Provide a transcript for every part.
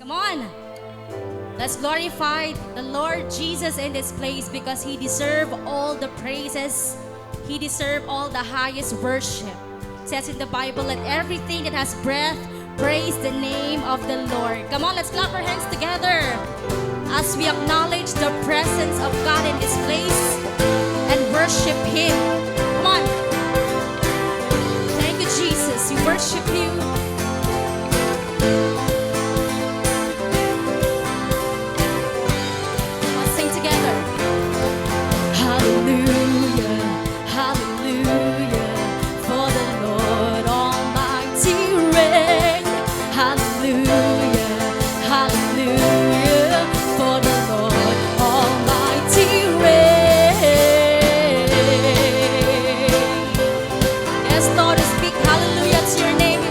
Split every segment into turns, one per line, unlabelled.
Come on. Let's glorify the Lord Jesus in this place because He deserves all the praises. He deserves all the highest worship. It says in the Bible, let everything that has breath praise the name of the Lord. Come on, let's clap our hands together as we acknowledge the presence of God in this place and worship Him. Come on. Thank you, Jesus. We worship You. Let's sing together. Hallelujah, hallelujah, for the Lord Almighty reign. Hallelujah, hallelujah, for the Lord Almighty reign. Yes, Lord, speak hallelujah to Your name.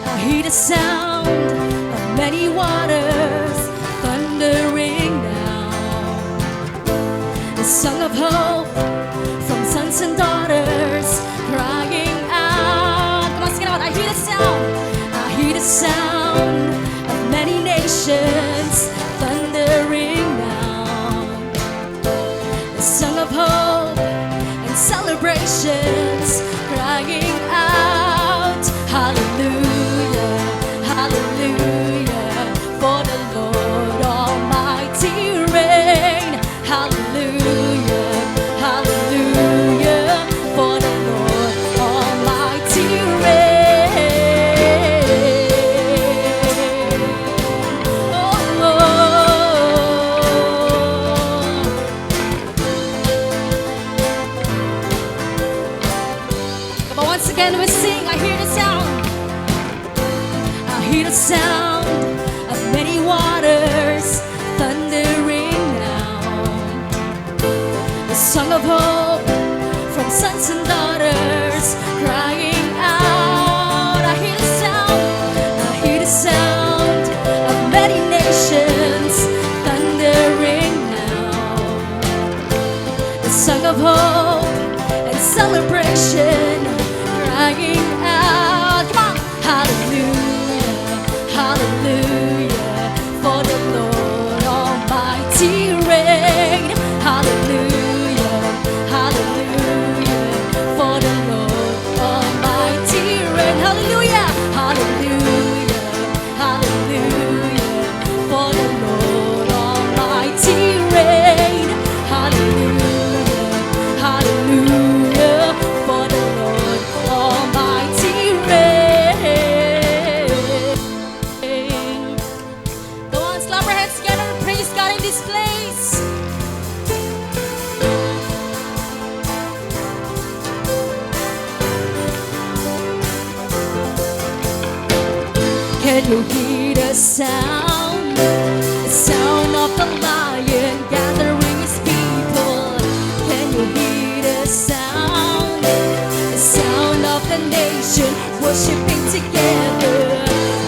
I hear the sound of many waters thundering down. The song of hope from sons and daughters crying out. Come on, sing it out. I hear the sound. I hear the sound of many nations thundering down. The song of hope and celebrations crying out. Hallelujah, hallelujah, for the Lord Almighty reign. Hallelujah, hallelujah, for the Lord Almighty reign. Oh, Come on, once again we sing. I hear the sound. I hear the sound of many waters thundering down. The song of hope from sons and daughters crying out. I hear the sound. I hear the sound of many nations thundering now. The song of hope and celebration crying out. Come on. Hallelujah, hallelujah, for the Lord Almighty reign. Hallelujah, hallelujah, for the Lord Almighty reign. Hallelujah, hallelujah, hallelujah, for the Lord Almighty reign. Hallelujah, hallelujah, for the Lord Almighty reign. Go on, slap our hands together and praise God in this place. Can you hear the sound? The sound of the lion gathering his people. Can you hear the sound? The sound of the nation worshiping together.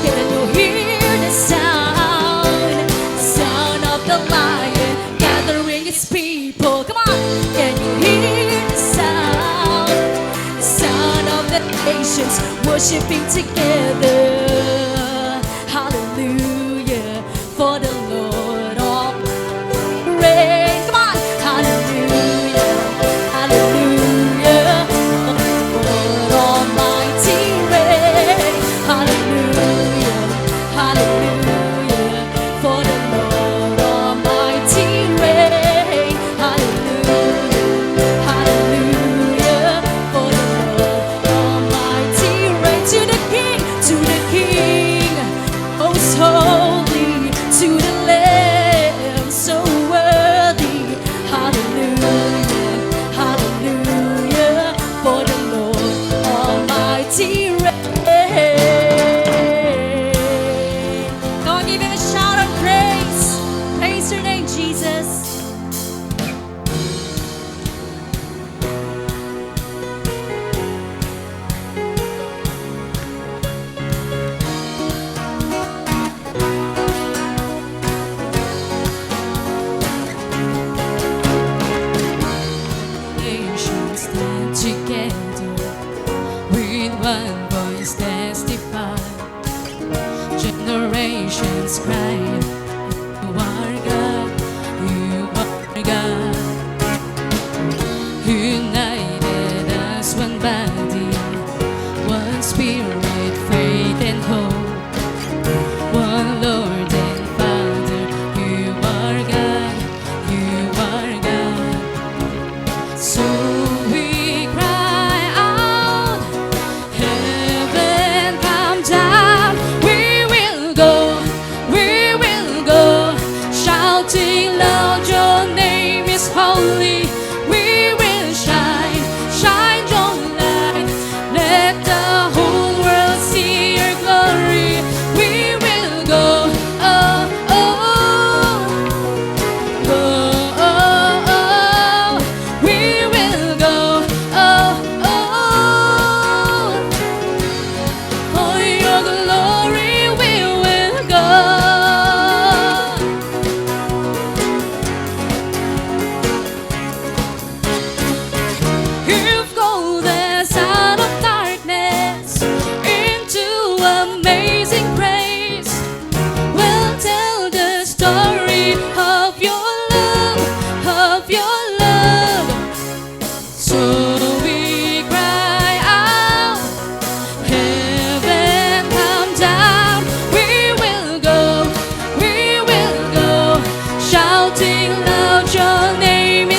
Can you hear the sound? The sound of the lion gathering his people. Come on! Can you hear the sound? The sound of the nations worshiping together. Hallelujah, for the Lord Almighty reign. Come on! Hallelujah, hallelujah, for the Lord Almighty reign. Hallelujah, hallelujah, for the Lord Almighty reign. Hallelujah, hallelujah, for the Lord Almighty reign. To the King, to the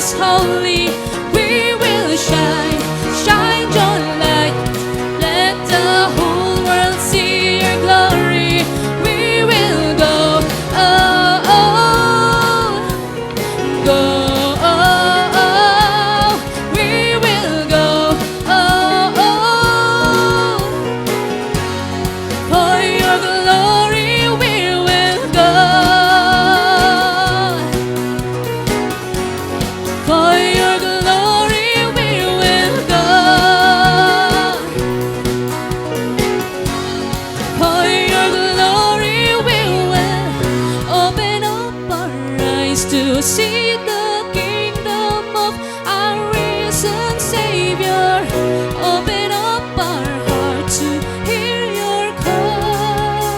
is holy. We will shine, shine your light. Let the whole world see your glory. We will go, oh, oh, go, oh, oh. We will go, oh, oh. For your glory we will go. For your glory we will go. For your glory we will open up our eyes to see the kingdom of our risen Savior. Open up our heart to hear your call.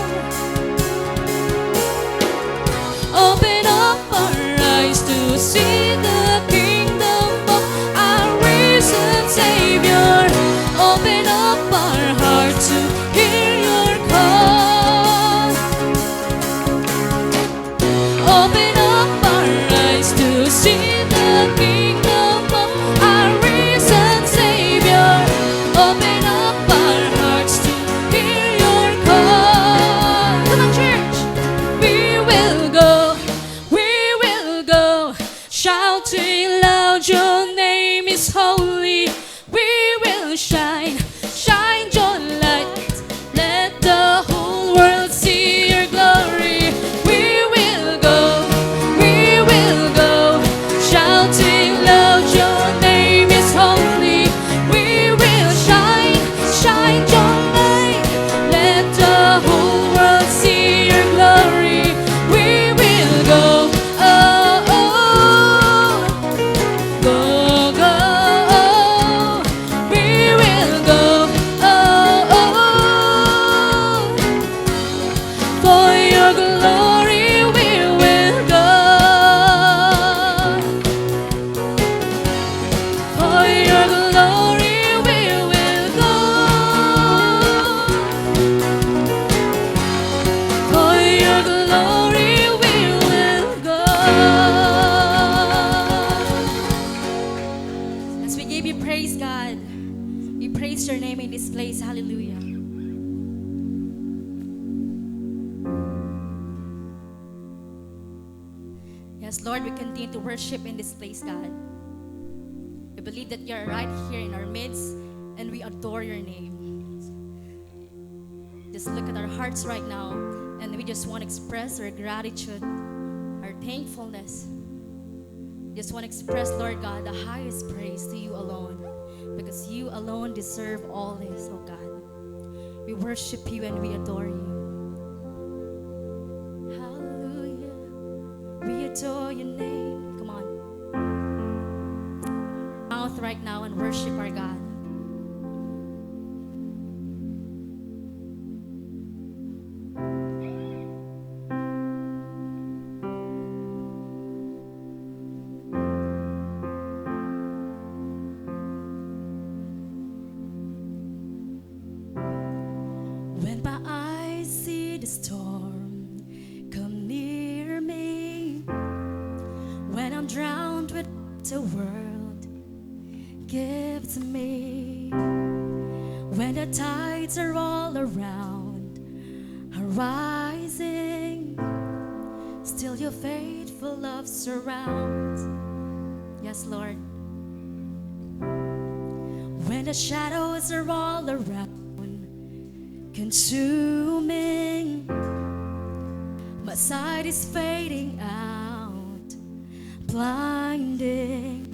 Open up our eyes to see the kingdom of our risen Savior. Open up our heart to hear your call. Open up our eyes to see the kingdom of our risen Savior. Open up our hearts to hear your call. Come on, church. We will go, shouting loud, your name is holy. We will shine, shine your light. Let the whole world see your glory. We will go, shouting loud, your name is holy. We will shine, shine your light. Let the whole world see your glory. We will go, oh, oh, go, go, oh. We will go, oh, oh. For your glory we will go. For your glory we will go. For your glory we will go. As we give you praise, God, we praise your name in this place. Hallelujah. Yes, Lord, we continue to worship in this place, God. We believe that you're right here in our midst, and we adore your name. Just look at our hearts right now, and we just want to express our gratitude, our thankfulness. Just want to express, Lord God, the highest praise to you alone, because you alone deserve all this, oh God. We worship you and we adore you. Hallelujah. We adore your name. Come on. Mouth right now and worship our God. When my eyes see the storm come near me, when I'm drowned with the world gives me, when the tides are all around are rising, still your faithful love surrounds. Yes, Lord. When the shadows are all around consuming, my sight is fading out, blinding.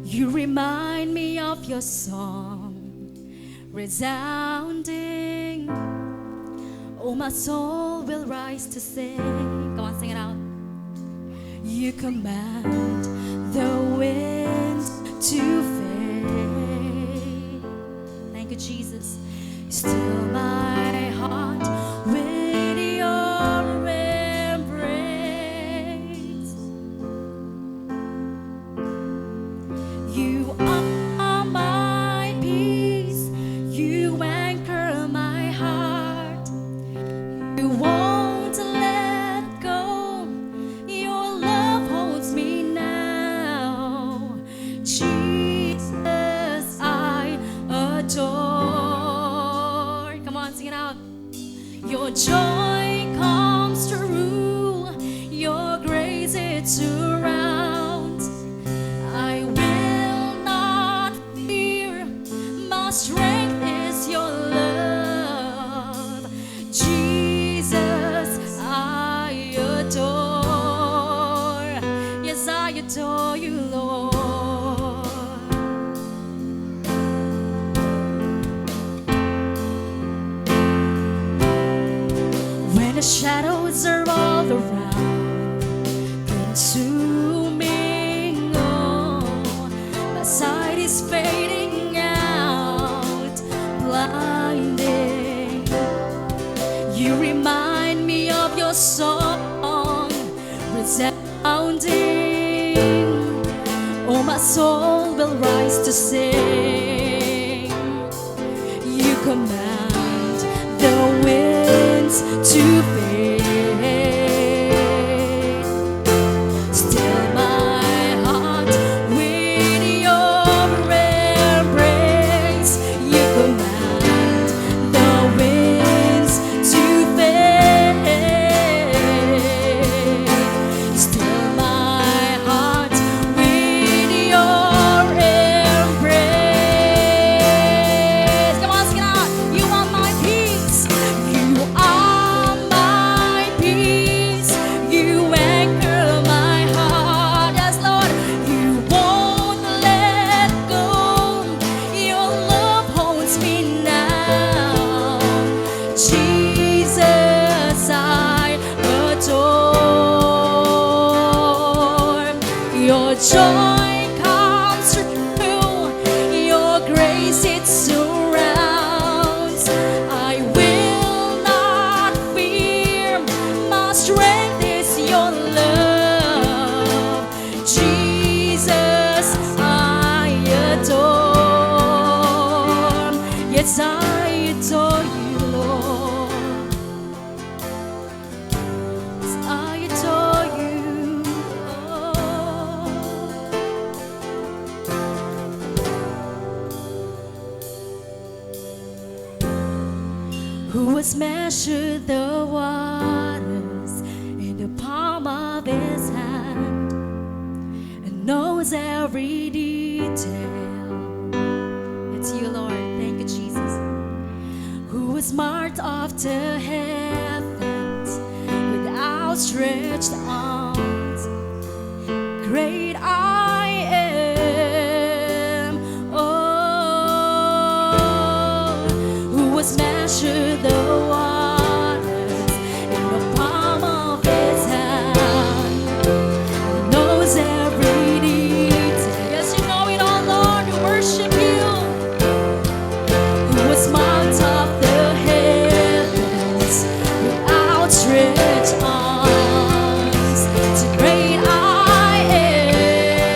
You remind me of your song, resounding. Oh, my soul will rise to sing. Come on, sing it out. You command the wind to fade. Thank you, Jesus. Still my heart with your embrace. You are my peace. You anchor my heart. You won't let go. Your love holds me now. it surrounds. I will not fear, my strength is your love. Jesus, I adore. Yes, I adore you, Lord. When the shadows are all around, consuming, oh, my sight is fading out, blinding. You remind me of your song, resounding. Oh, my soul will rise to sing. You command the winds to fade. Still my heart with your embrace. You command the winds to fade. Still my heart with your embrace. Come on, sing it out. You are my peace. You are my peace. You anchor my heart. Yes, Lord. You won't let go. Your love holds me now. Jesus, I adore. Your joy comes through. Your grace, it surrounds. I will not fear. My strength is your love. Jesus, I adore. Yes, I adore you, Lord. Yes, I adore you, Lord. Who has measured the waters in the palm of his hand and knows every detail? It's you, Lord. Thank you, Jesus. Who has marked off the heavens with outstretched arms? Great I am. Oh, who has measured the waters in the palm of his hand, knows every detail. Yes, you know it all, Lord. We worship you. Who has marked off the heavens with outstretched arms? So great I am.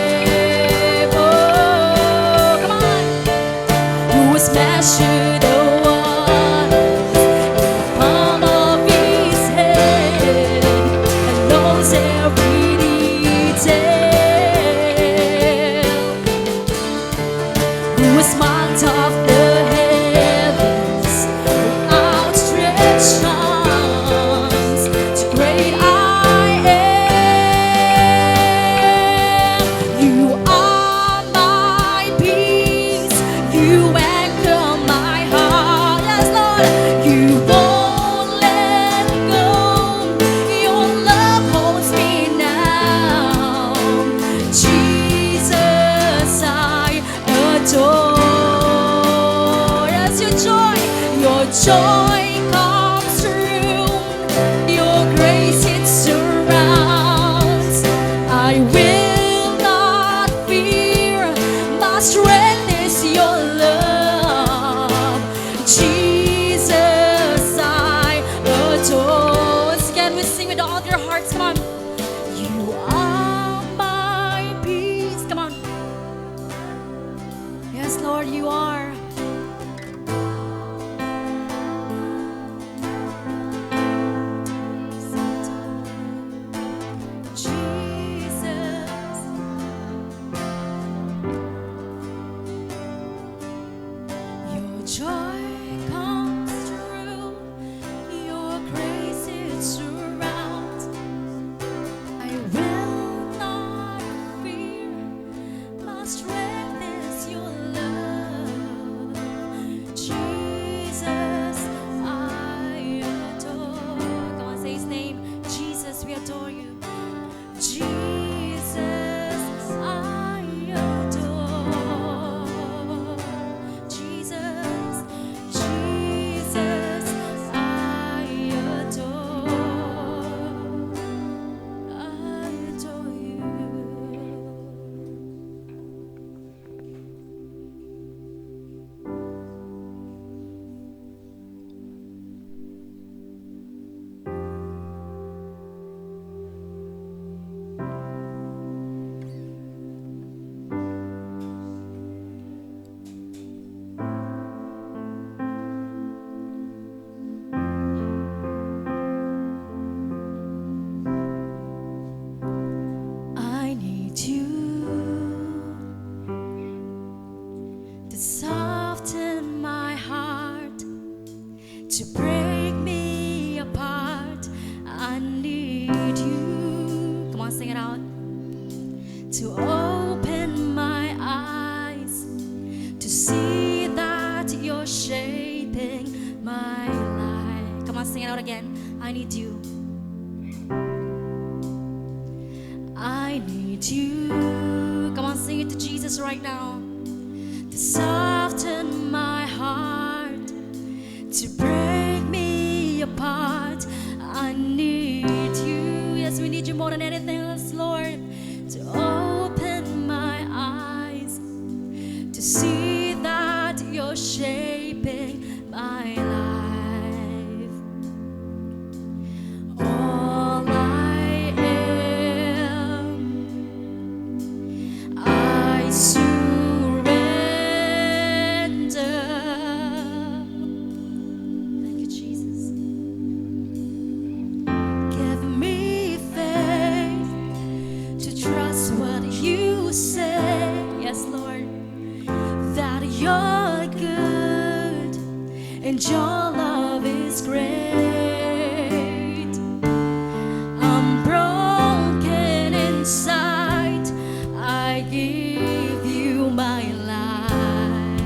Jesus, I adore. Jesus, Jesus, I adore. I adore you. I need you to soften my heart, to break me apart. I need you. Come on, sing it out. To open my eyes, to see that you're shaping my life. Come on, sing it out again. I need you. I need you. Come on, sing it to Jesus right now. To soften my heart, to break me apart. I need you. Yes, we need you more than anything else, Lord. To open my eyes, to see that you're shaping my life. All I am, I surrender. Thank you, Jesus. Give me faith to trust what you say. Yes, Lord, that you're good and your love is great. I'm broken inside, I give you my life.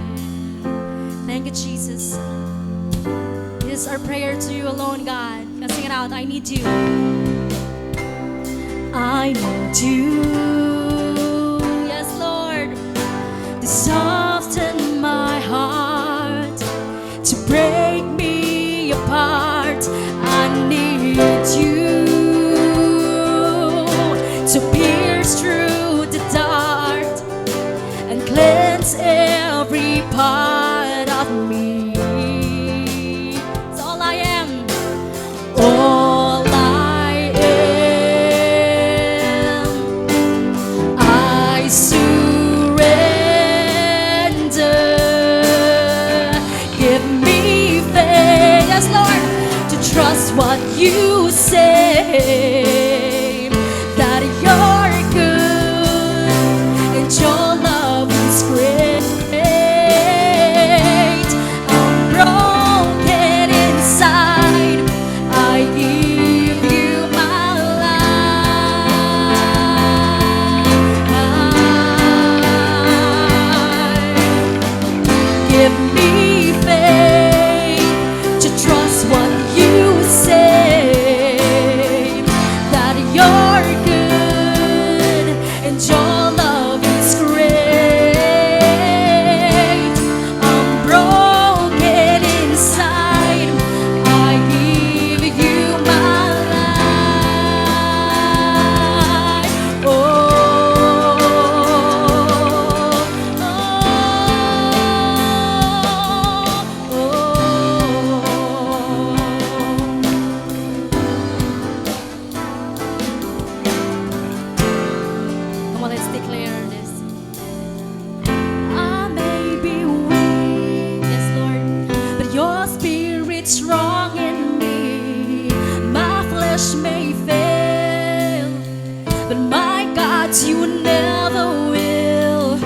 Thank you, Jesus. This is our prayer to you alone, God. Let's sing it out. I need you. I need you. Yes, Lord. To soften my heart, to break me apart. I need you. To pierce through the dart and cleanse every part of me. It's all I am. All I am, I surrender. Give me faith, yes, Lord, to trust what you say, that you're good and your love is great. I'm broken inside, I give you my life. Give me faith to trust what you say, that you're good and your love is great. I'm broken inside, I give you my life. Oh, come on, let's declare this. I may be weak, yes, Lord, but your spirit's strong in me. My flesh may fail, but my God, you never will.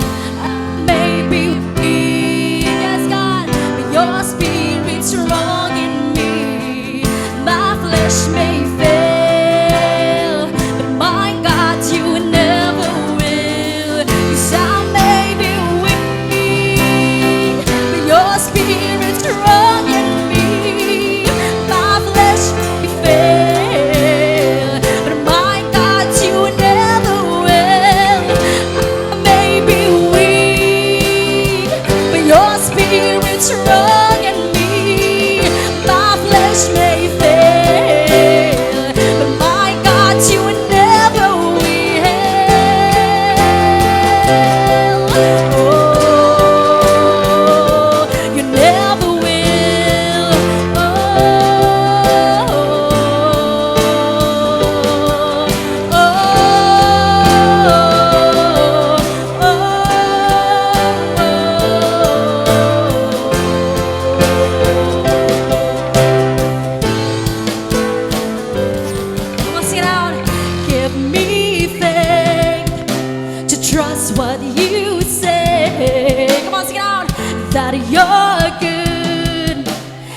I may be weak, yes, God, but your spirit's strong in me. My flesh may fail, but my God, you never will. 'Cause I may be weak, but your spirit's strong in me. My flesh may fail, but my God, you never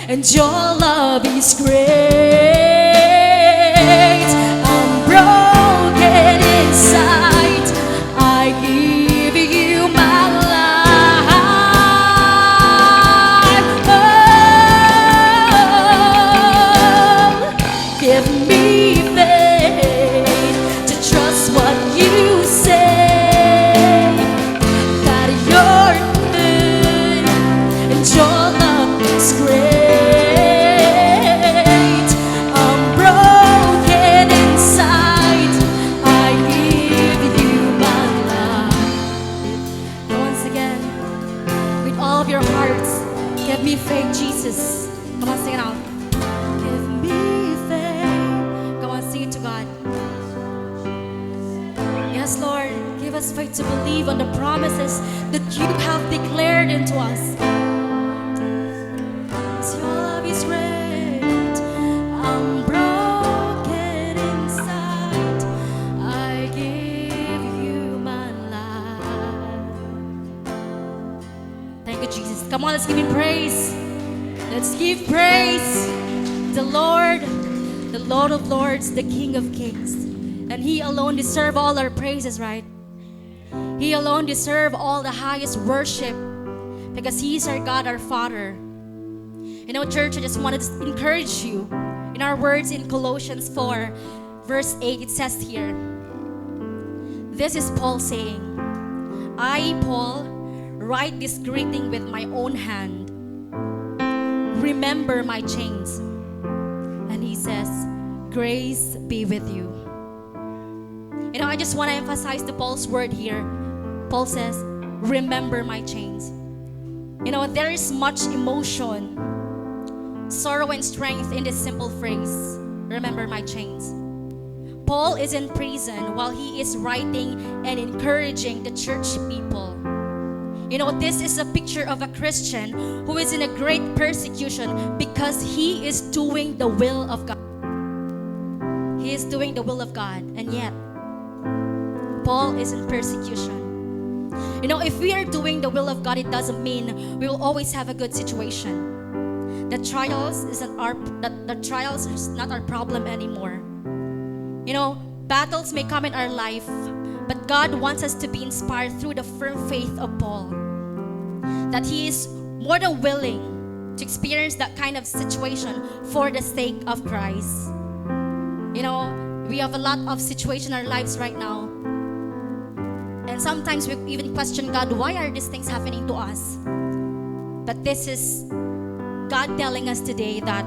and your love is great. I'm broken inside. I give you my life. Oh, give me faith to trust what you say, that you're good and your love is great. I'm broken inside. I give you my life. And once again, with all of your hearts, give me faith, Jesus. Come on, sing it out. Give me faith. Come on, sing it to God. Yes, Lord, give us faith to believe on the promises that you have declared into us. Your love is great. I'm broken inside. I give you my life. Thank you, Jesus. Come on, let's give him praise. Let's give praise to the Lord of Lords, the King of Kings. And He alone deserves all our praises, right? He alone deserves all the highest worship because He is our God, our Father. You know, church, I just wanted to encourage you. In our words in Colossians 4, verse 8, it says here, this is Paul saying, I, Paul, write this greeting with my own hand. Remember my chains. And he says, grace be with you. You know, I just want to emphasize the Paul's word here. Paul says, remember my chains. You know, there is much emotion, sorrow and strength in this simple phrase, remember my chains. Paul is in prison while he is writing and encouraging the church people. You know, this is a picture of a Christian who is in a great persecution because he is doing the will of God. He is doing the will of God, and yet Paul is in persecution. You know, if we are doing the will of God, it doesn't mean we will always have a good situation. The trials is not our problem anymore. You know, battles may come in our life, but God wants us to be inspired through the firm faith of Paul, that he is more than willing to experience that kind of situation for the sake of Christ. You know, we have a lot of situations in our lives right now, and sometimes we even question God, why are these things happening to us? But this is God telling us today that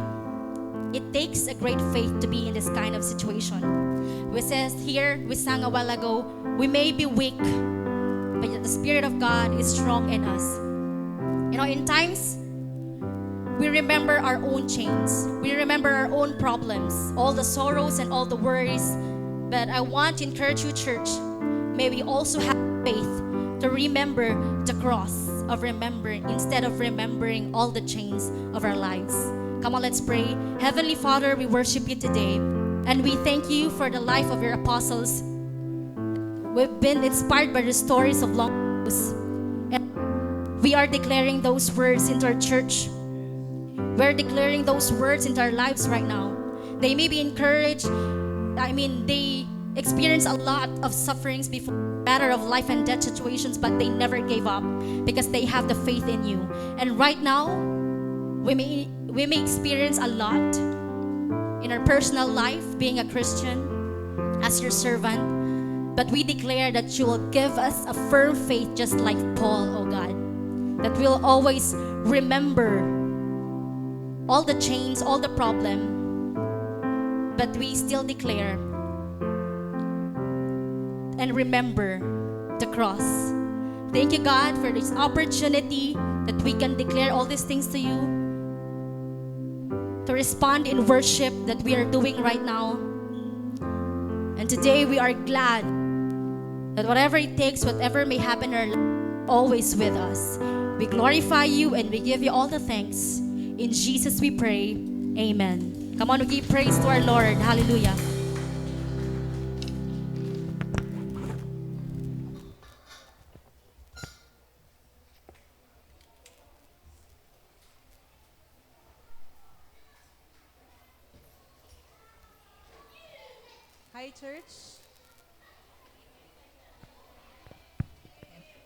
it takes a great faith to be in this kind of situation. We sang a while ago, we may be weak, but the Spirit of God is strong in us. You know, in times, we remember our own chains. We remember our own problems, all the sorrows and all the worries. But I want to encourage you, church, may we also have faith to remember the cross of remembering instead of remembering all the chains of our lives. Come on, let's pray. Heavenly Father, we worship you today, and we thank you for the life of your apostles. We've been inspired by the stories of long lives, and we are declaring those words into our church. We're declaring those words into our lives right now. They may be encouraged. They experienced a lot of sufferings before, matter of life and death situations, but they never gave up because they have the faith in you. And right now, we may experience a lot in our personal life being a Christian, as your servant, but we declare that you will give us a firm faith just like Paul, oh God, that we'll always remember all the chains, all the problem, but we still declare and remember the cross. Thank you, God, for this opportunity that we can declare all these things to you, to respond in worship that we are doing right now. And today we are glad that whatever it takes, whatever may happen, are always with us. We glorify you and we give you all the thanks. In Jesus we pray, amen. Come on, we give praise to our Lord. Hallelujah.
Hi, church.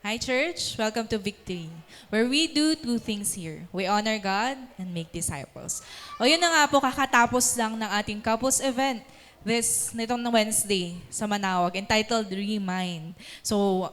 Hi, church. Welcome to Victory, where we do two things here. We honor God and make disciples. O yun na nga po, kakatapos lang ng ating couples event nitong Wednesday sa Manawag, entitled Remind. So,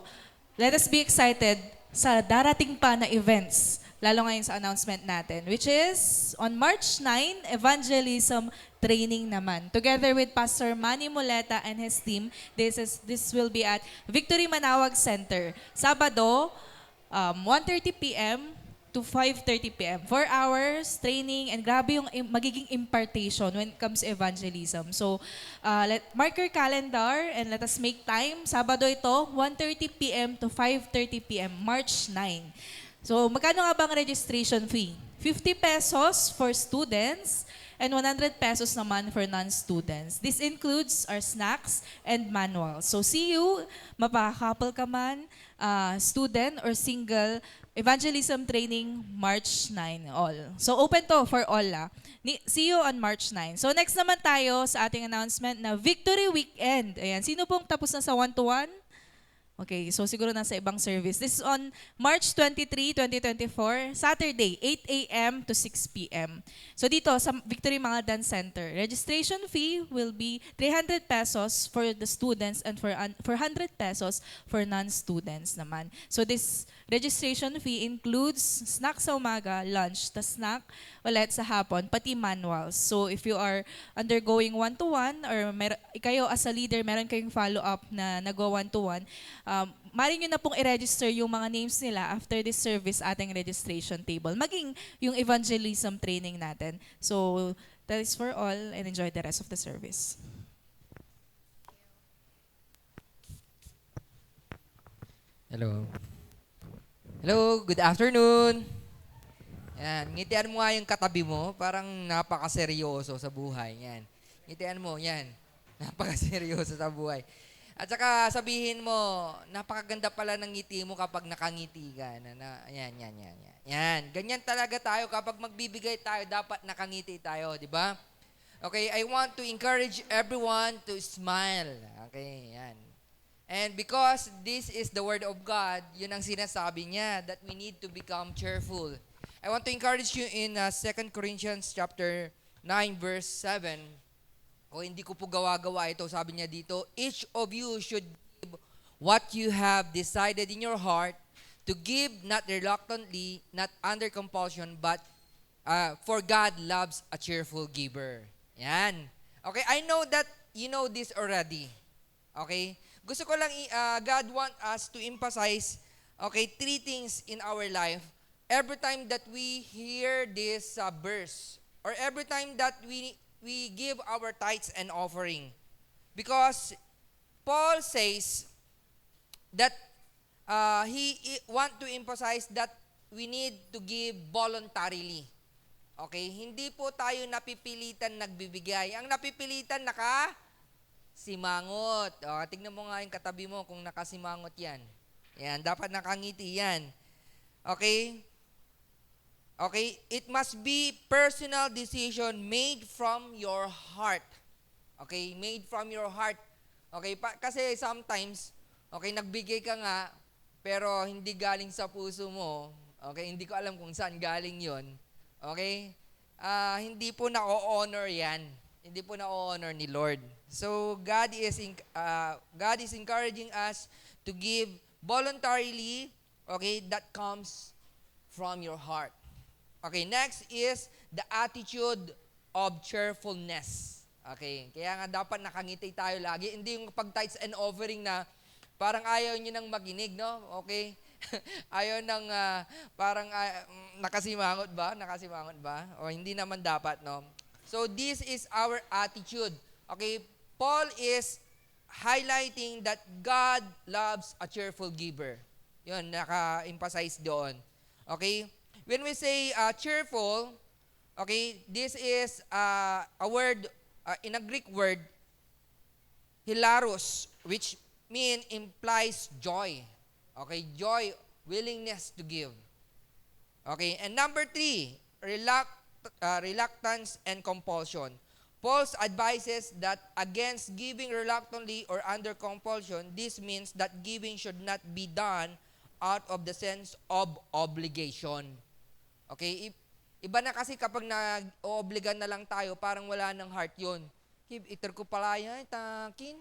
let us be excited sa darating pa na events, lalo ngayon sa announcement natin, which is on March 9, evangelism training naman. Together with Pastor Manny Muleta and his team, this will be at Victory Manawag Center. Sabado, 1:30 p.m. to 5:30 p.m. 4 hours training, and grabe yung magiging impartation when it comes to evangelism. So, mark your calendar and let us make time. Sabado ito, 1:30 p.m. to 5:30 p.m. March 9. So, magkano nga bang registration fee? 50 pesos for students and 100 pesos naman for non-students. This includes our snacks and manuals. So see you, mapaka-couple ka man, student or single, evangelism training March 9 all. So open to for all. See you on March 9. So next naman tayo sa ating announcement na Victory Weekend. Ayan, sino pong tapos na sa one-to-one? Okay, so siguro nasa ibang service. This is on March 23, 2024, Saturday, 8 a.m. to 6 p.m. So dito sa Victory Mga Dance Center, registration fee will be 300 pesos for the students and for 100 pesos for non-students naman. So this registration fee includes snack sa umaga, lunch, the snack ulit sa hapon, pati manuals. So if you are undergoing one-to-one or kayo as a leader, meron kayong follow-up na nag-go one-to-one, mari nyo na pong i-register yung mga names nila after this service ating registration table. Maging yung evangelism training natin. So, that is for all and enjoy the rest of the service.
Hello. Hello, good afternoon. Yan, ngitian mo nga yung katabi mo, parang napakaseryoso sa buhay. Yan. Ngitian mo, yan. Napakaseryoso sa buhay. At saka sabihin mo, napakaganda pala ng ngiti mo kapag nakangiti ka. Yan. Yan, ganyan talaga tayo kapag magbibigay tayo, dapat nakangiti tayo, di ba? Okay, I want to encourage everyone to smile. Okay, yan. And because this is the word of God, yun ang sinasabi niya, that we need to become cheerful. I want to encourage you in 2 Corinthians chapter 9 verse 7. Hindi ko po gawa-gawa ito. Sabi niya dito, each of you should give what you have decided in your heart to give, not reluctantly, not under compulsion, but for God loves a cheerful giver. Yan. Okay, I know that you know this already. Okay? Gusto ko lang, God want us to emphasize, okay, 3 things in our life. Every time that we hear this verse, or every time that we give our tithes and offering. Because Paul says that he want to emphasize that we need to give voluntarily. Okay? Hindi po tayo napipilitan nagbibigay. Ang napipilitan nakasimangot. Tignan mo nga yung katabi mo kung nakasimangot yan. Yan, dapat nakangiti yan. Okay? Okay, it must be personal decision made from your heart. Okay, made from your heart. Okay, kasi sometimes, okay, nagbigay ka nga, pero hindi galing sa puso mo. Okay, hindi ko alam kung saan galing yon. Okay, hindi po na-honor yan. Hindi po na-honor ni Lord. So, God is encouraging us to give voluntarily, okay, that comes from your heart. Okay, next is the attitude of cheerfulness. Okay, kaya nga dapat nakangiti tayo lagi. Hindi yung pag-tithes and offering na parang ayaw nyo nang makinig, no? Okay? Ayaw nang parang nakasimangot ba? Nakasimangot ba? O hindi naman dapat, no? So this is our attitude. Okay, Paul is highlighting that God loves a cheerful giver. Yun, naka-emphasize doon. Okay? When we say cheerful, okay, this is a word, in a Greek word, hilaros, which implies joy. Okay, joy, willingness to give. Okay, and number 3, reluctance and compulsion. Paul advises that against giving reluctantly or under compulsion, this means that giving should not be done out of the sense of obligation. Okay? Iba na kasi kapag nag-oobligan na lang tayo, parang wala ng heart yun. Iter ko pala yan, takin.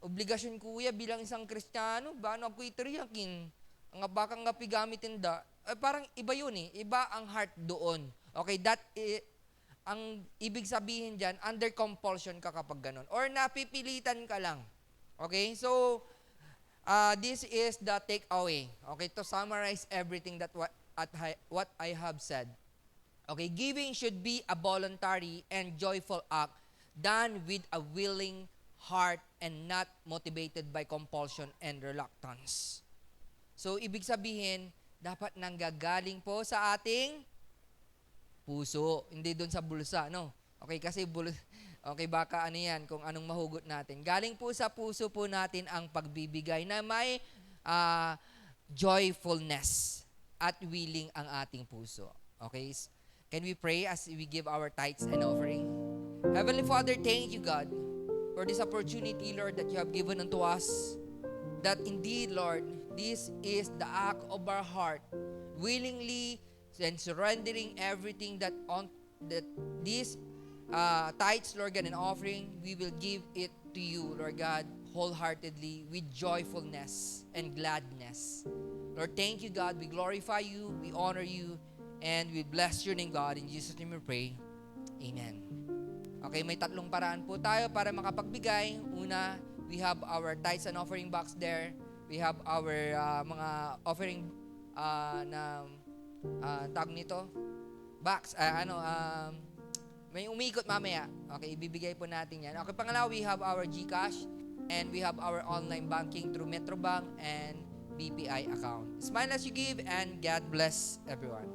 Obligasyon kuya bilang isang Kristiyano, baano ako iteriyakin? Ang bakang nga pigamitin da. Parang iba yun eh. Iba ang heart doon. Okay, ang ibig sabihin dyan, under compulsion ka kapag ganun. Or napipilitan ka lang. Okay, so, this is the takeaway. Okay, to summarize everything that what I have said. Okay, giving should be a voluntary and joyful act done with a willing heart and not motivated by compulsion and reluctance. So, ibig sabihin, dapat nanggagaling po sa ating puso, hindi doon sa bulsa, no? Okay, kasi okay, baka ano yan, kung anong mahugot natin. Galing po sa puso po natin ang pagbibigay na may joyfulness at willing ang ating puso. Okay? Can we pray as we give our tithes and offering? Heavenly Father, thank you, God, for this opportunity, Lord, that you have given unto us. That indeed, Lord, this is the act of our heart, willingly and surrendering everything that these tithes, Lord God, and offering, we will give it to you, Lord God, wholeheartedly, with joyfulness and gladness. Lord, thank you, God. We glorify you, we honor you, and we bless your name, God. In Jesus' name we pray. Amen. Okay, may tatlong paraan po tayo para makapagbigay. Una, we have our tithes and offering box there. We have our mga offering tag nito, box, may umikot mamaya. Okay, ibibigay po natin yan. Okay, pangalawa, we have our GCash and we have our online banking through Metrobank and BPI account. Smile as you give and God bless everyone.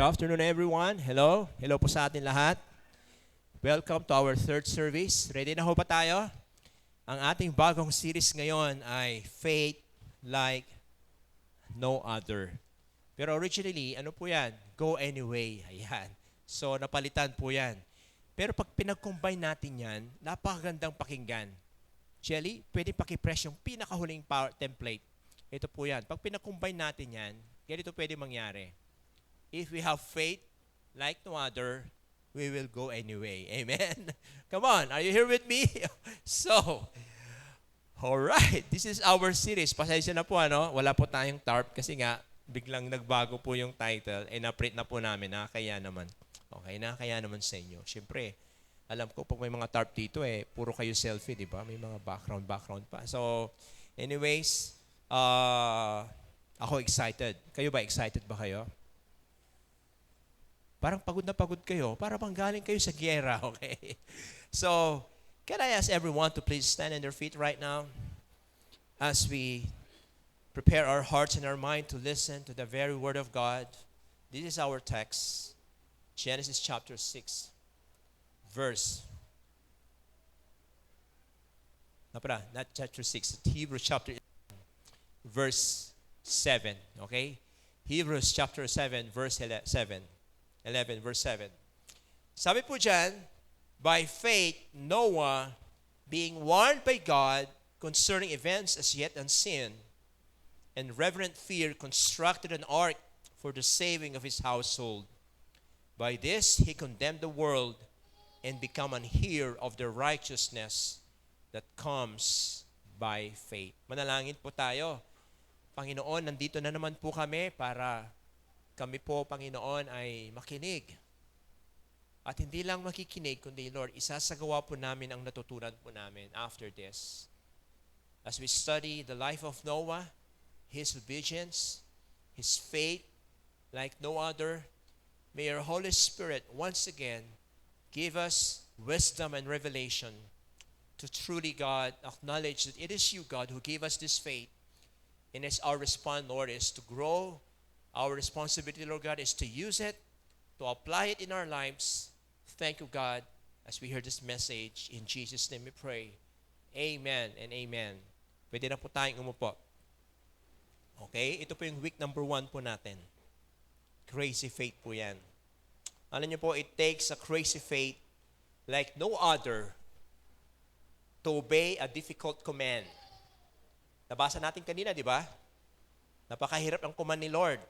Good afternoon, everyone. Hello. Hello po sa atin lahat. Welcome to our third service. Ready na ho ba tayo? Ang ating bagong series ngayon ay Faith Like No Other. Pero originally, ano po yan? Go Anyway. Ayan. So, napalitan po yan. Pero pag pinag-combine natin yan, napakagandang pakinggan. Jelly, pwede pakipress yung pinakahuling power template. Ito po yan. Pag pinag-combine natin yan, ganito pwede mangyari. If we have faith like no other, we will go anyway. Amen? Come on, are you here with me? So, alright, this is our series. Pasensya na po, ano? Wala po tayong tarp kasi nga, biglang nagbago po yung title. Na-print na po namin, nakakaya naman. Okay, nakakaya naman sa inyo. Siyempre, alam ko, pag may mga tarp dito, puro kayo selfie, di ba? May mga background pa. So, anyways, ako excited. Kayo ba, excited ba kayo? Parang pagod na pagod kayo. Para bang galing kayo sa giyera, okay? So, can I ask everyone to please stand on their feet right now as we prepare our hearts and our mind to listen to the very word of God. This is our text, Genesis chapter 6, verse. Not chapter 6, Hebrews chapter 11, verse 7, okay? Hebrews chapter 7, verse 11, verse 7. Sabi po dyan, by faith, Noah, being warned by God concerning events as yet unseen, and reverent fear constructed an ark for the saving of his household. By this he condemned the world and become an heir of the righteousness that comes by faith. Manalangin po tayo. Panginoon, nandito na naman po kami para kami po, Panginoon, ay makinig. At hindi lang makikinig, kundi Lord, isasagawa po namin ang natutunan po namin after this. As we study the life of Noah, his obedience, his faith, like no other, may your Holy Spirit once again give us wisdom and revelation to truly, God, acknowledge that it is you, God, who gave us this faith. And as our response, Lord, is to grow. Our responsibility, Lord God, is to use it, to apply it in our lives. Thank you, God, as we hear this message. In Jesus' name we pray. Amen and amen. Pwede na po tayong umupo. Okay? Ito po yung week number 1 po natin. Crazy faith po yan. Alam niyo po, it takes a crazy faith like no other to obey a difficult command. Nabasa natin kanina, di ba? Napakahirap ang command ni Lord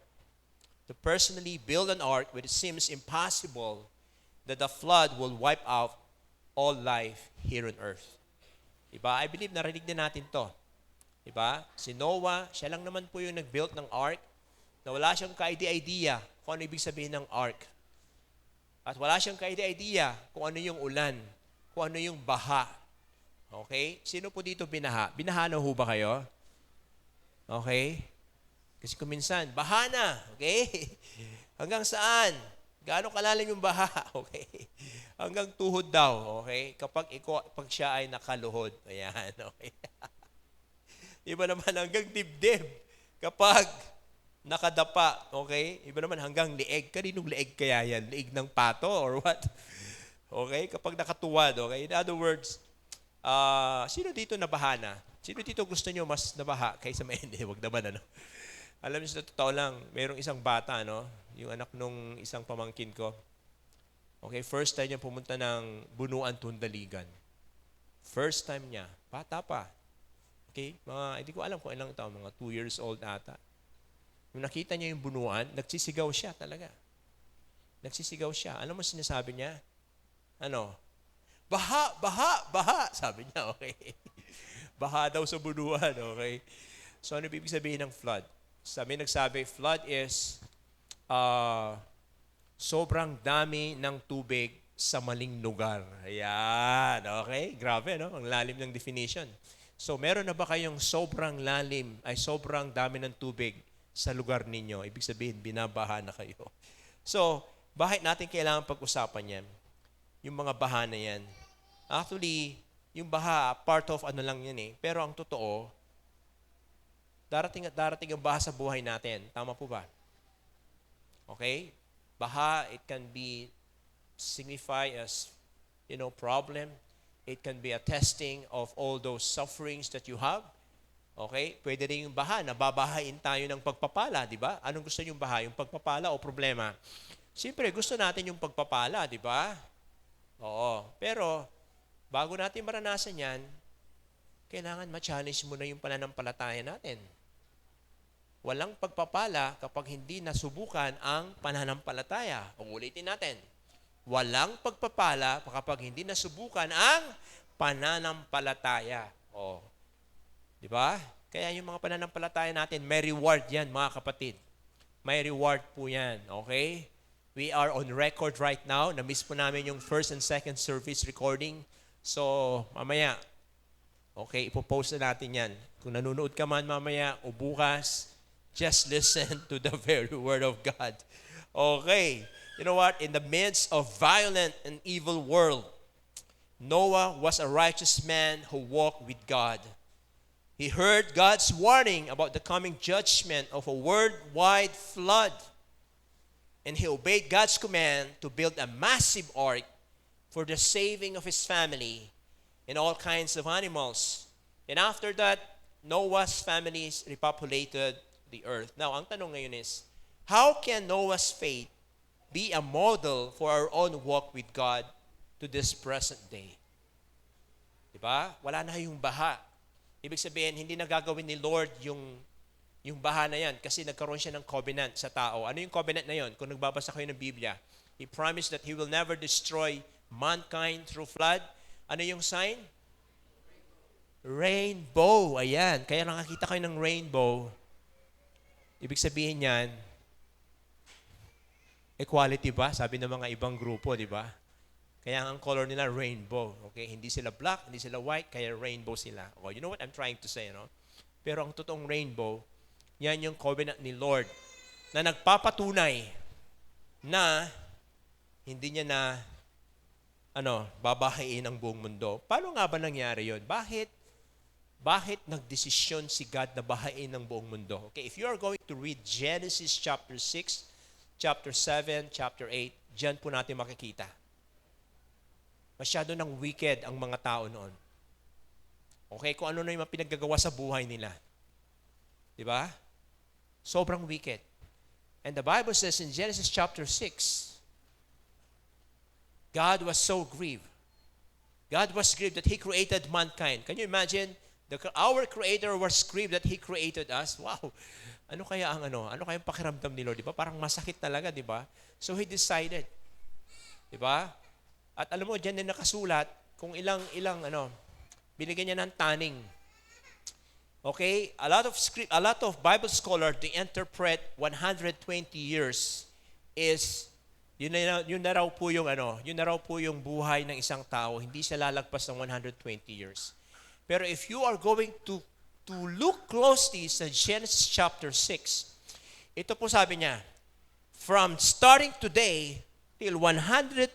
to personally build an ark when it seems impossible that the flood will wipe out all life here on earth. Diba? I believe narinig din natin to. Diba? Si Noah, siya lang naman po yung nag-build ng ark na wala siyang ka-idea kung ano ibig sabihin ng ark. At wala siyang ka-idea kung ano yung ulan, kung ano yung baha. Okay? Sino po dito binaha? Binaha na ho ba kayo? Okay? Kasi kung minsan, baha na. Okay? Hanggang saan? Gaano kalalim yung baha? Okay? Hanggang tuhod daw. Okay? Pag siya ay nakaluhod. Ayan. Okay? Iba naman hanggang dibdib. Kapag nakadapa. Okay? Iba naman hanggang lieg. Kaninong lieg kaya yan? Lieg ng pato or what? Okay? Kapag nakatuwad. Okay? In other words, sino dito nabaha na? Sino dito gusto nyo mas nabaha kaysa may hindi? Huwag naman, ano? Alam niyo, sa totoo lang, mayroong isang bata, no? Yung anak nung isang pamangkin ko. Okay, first time niya pumunta ng Bunuan, Tundaligan. First time niya. Bata pa. Okay? Hindi ko alam kung ilang taon, mga 2 years old ata. Nung nakita niya yung Bunuan, nagsisigaw siya talaga. Nagsisigaw siya. Alam mo sinasabi niya? Ano? Baha, baha, baha, sabi niya, okay. Baha daw sa bunuan, okay. So ano ibig sabihin ng flood? Nagsabi, flood is sobrang dami ng tubig sa maling lugar. Ayan, okay. Grabe, no? Ang lalim ng definition. So meron na ba kayong sobrang lalim, ay sobrang dami ng tubig sa lugar ninyo? Ibig sabihin, binabaha na kayo. So, bakit natin kailangan pag-usapan yan? Yung mga baha na yan. Actually, yung baha, part of ano lang yan eh. Pero ang totoo, darating at darating ang baha sa buhay natin. Tama po ba? Okay? Baha, it can be signify as, problem. It can be a testing of all those sufferings that you have. Okay? Pwede rin yung baha, nababahain tayo ng pagpapala, di ba? Anong gusto yung baha? Yung pagpapala o problema? Siyempre, gusto natin yung pagpapala, di ba? Oo. Pero, bago natin maranasan yan, kailangan ma-challenge mo na yung pananampalataya natin. Walang pagpapala kapag hindi nasubukan ang pananampalataya. Ulitin natin. Walang pagpapala kapag hindi nasubukan ang pananampalataya. Oh. Di ba? Kaya yung mga pananampalataya natin, may reward yan, mga kapatid. May reward po yan. Okay? We are on record right now. Na-miss po namin yung first and second service recording. So, mamaya, okay, ipopost na natin yan. Kung nanonood ka man mamaya o bukas, just listen to the very word of God. Okay. You know what? In the midst of violent and evil world, Noah was a righteous man who walked with God. He heard God's warning about the coming judgment of a worldwide flood. And he obeyed God's command to build a massive ark for the saving of his family and all kinds of animals. And after that, Noah's families repopulated the earth. Now, ang tanong ngayon is, how can Noah's faith be a model for our own walk with God to this present day? Diba? Wala na yung baha. Ibig sabihin, hindi na gagawin ni Lord yung baha na yan kasi nagkaroon siya ng covenant sa tao. Ano yung covenant na yon? Kung nagbabasa kayo ng Biblia, He promised that He will never destroy mankind through flood. Ano yung sign? Rainbow. Ayan. Kaya nakakita kayo ng rainbow. Ibig sabihin yan, equality ba? Sabi ng mga ibang grupo, di ba? Kaya ang color nila, rainbow. Okay? Hindi sila black, hindi sila white, kaya rainbow sila. Oh, you know what I'm trying to say, no? Pero ang totoong rainbow, yan yung covenant ni Lord na nagpapatunay na hindi niya na babahain ang buong mundo. Paano nga ba nangyari yon? Bakit nagdesisyon si God na bahain ang buong mundo? Okay, if you are going to read Genesis chapter 6, chapter 7, chapter 8, diyan po natin makikita. Masyado ng wicked ang mga tao noon. Okay, kung ano na yung pinaggagawa sa buhay nila. Di ba? Sobrang wicked. And the Bible says in Genesis chapter 6, God was so grieved. God was grieved that He created mankind. Can you imagine? Our Creator was grieved that He created us. Wow! Ano kaya ang pakiramdam ni Lord? Di ba? Parang masakit talaga, di ba? So He decided. Di ba? At alam mo, dyan din nakasulat kung ilang binigyan niya ng taning. Okay? A lot of Bible scholars, they interpret 120 years is yun na raw po yung buhay ng isang tao. Hindi siya lalagpas ng 120 years. Pero if you are going to look closely sa Genesis chapter 6, ito po sabi niya, from starting today till 120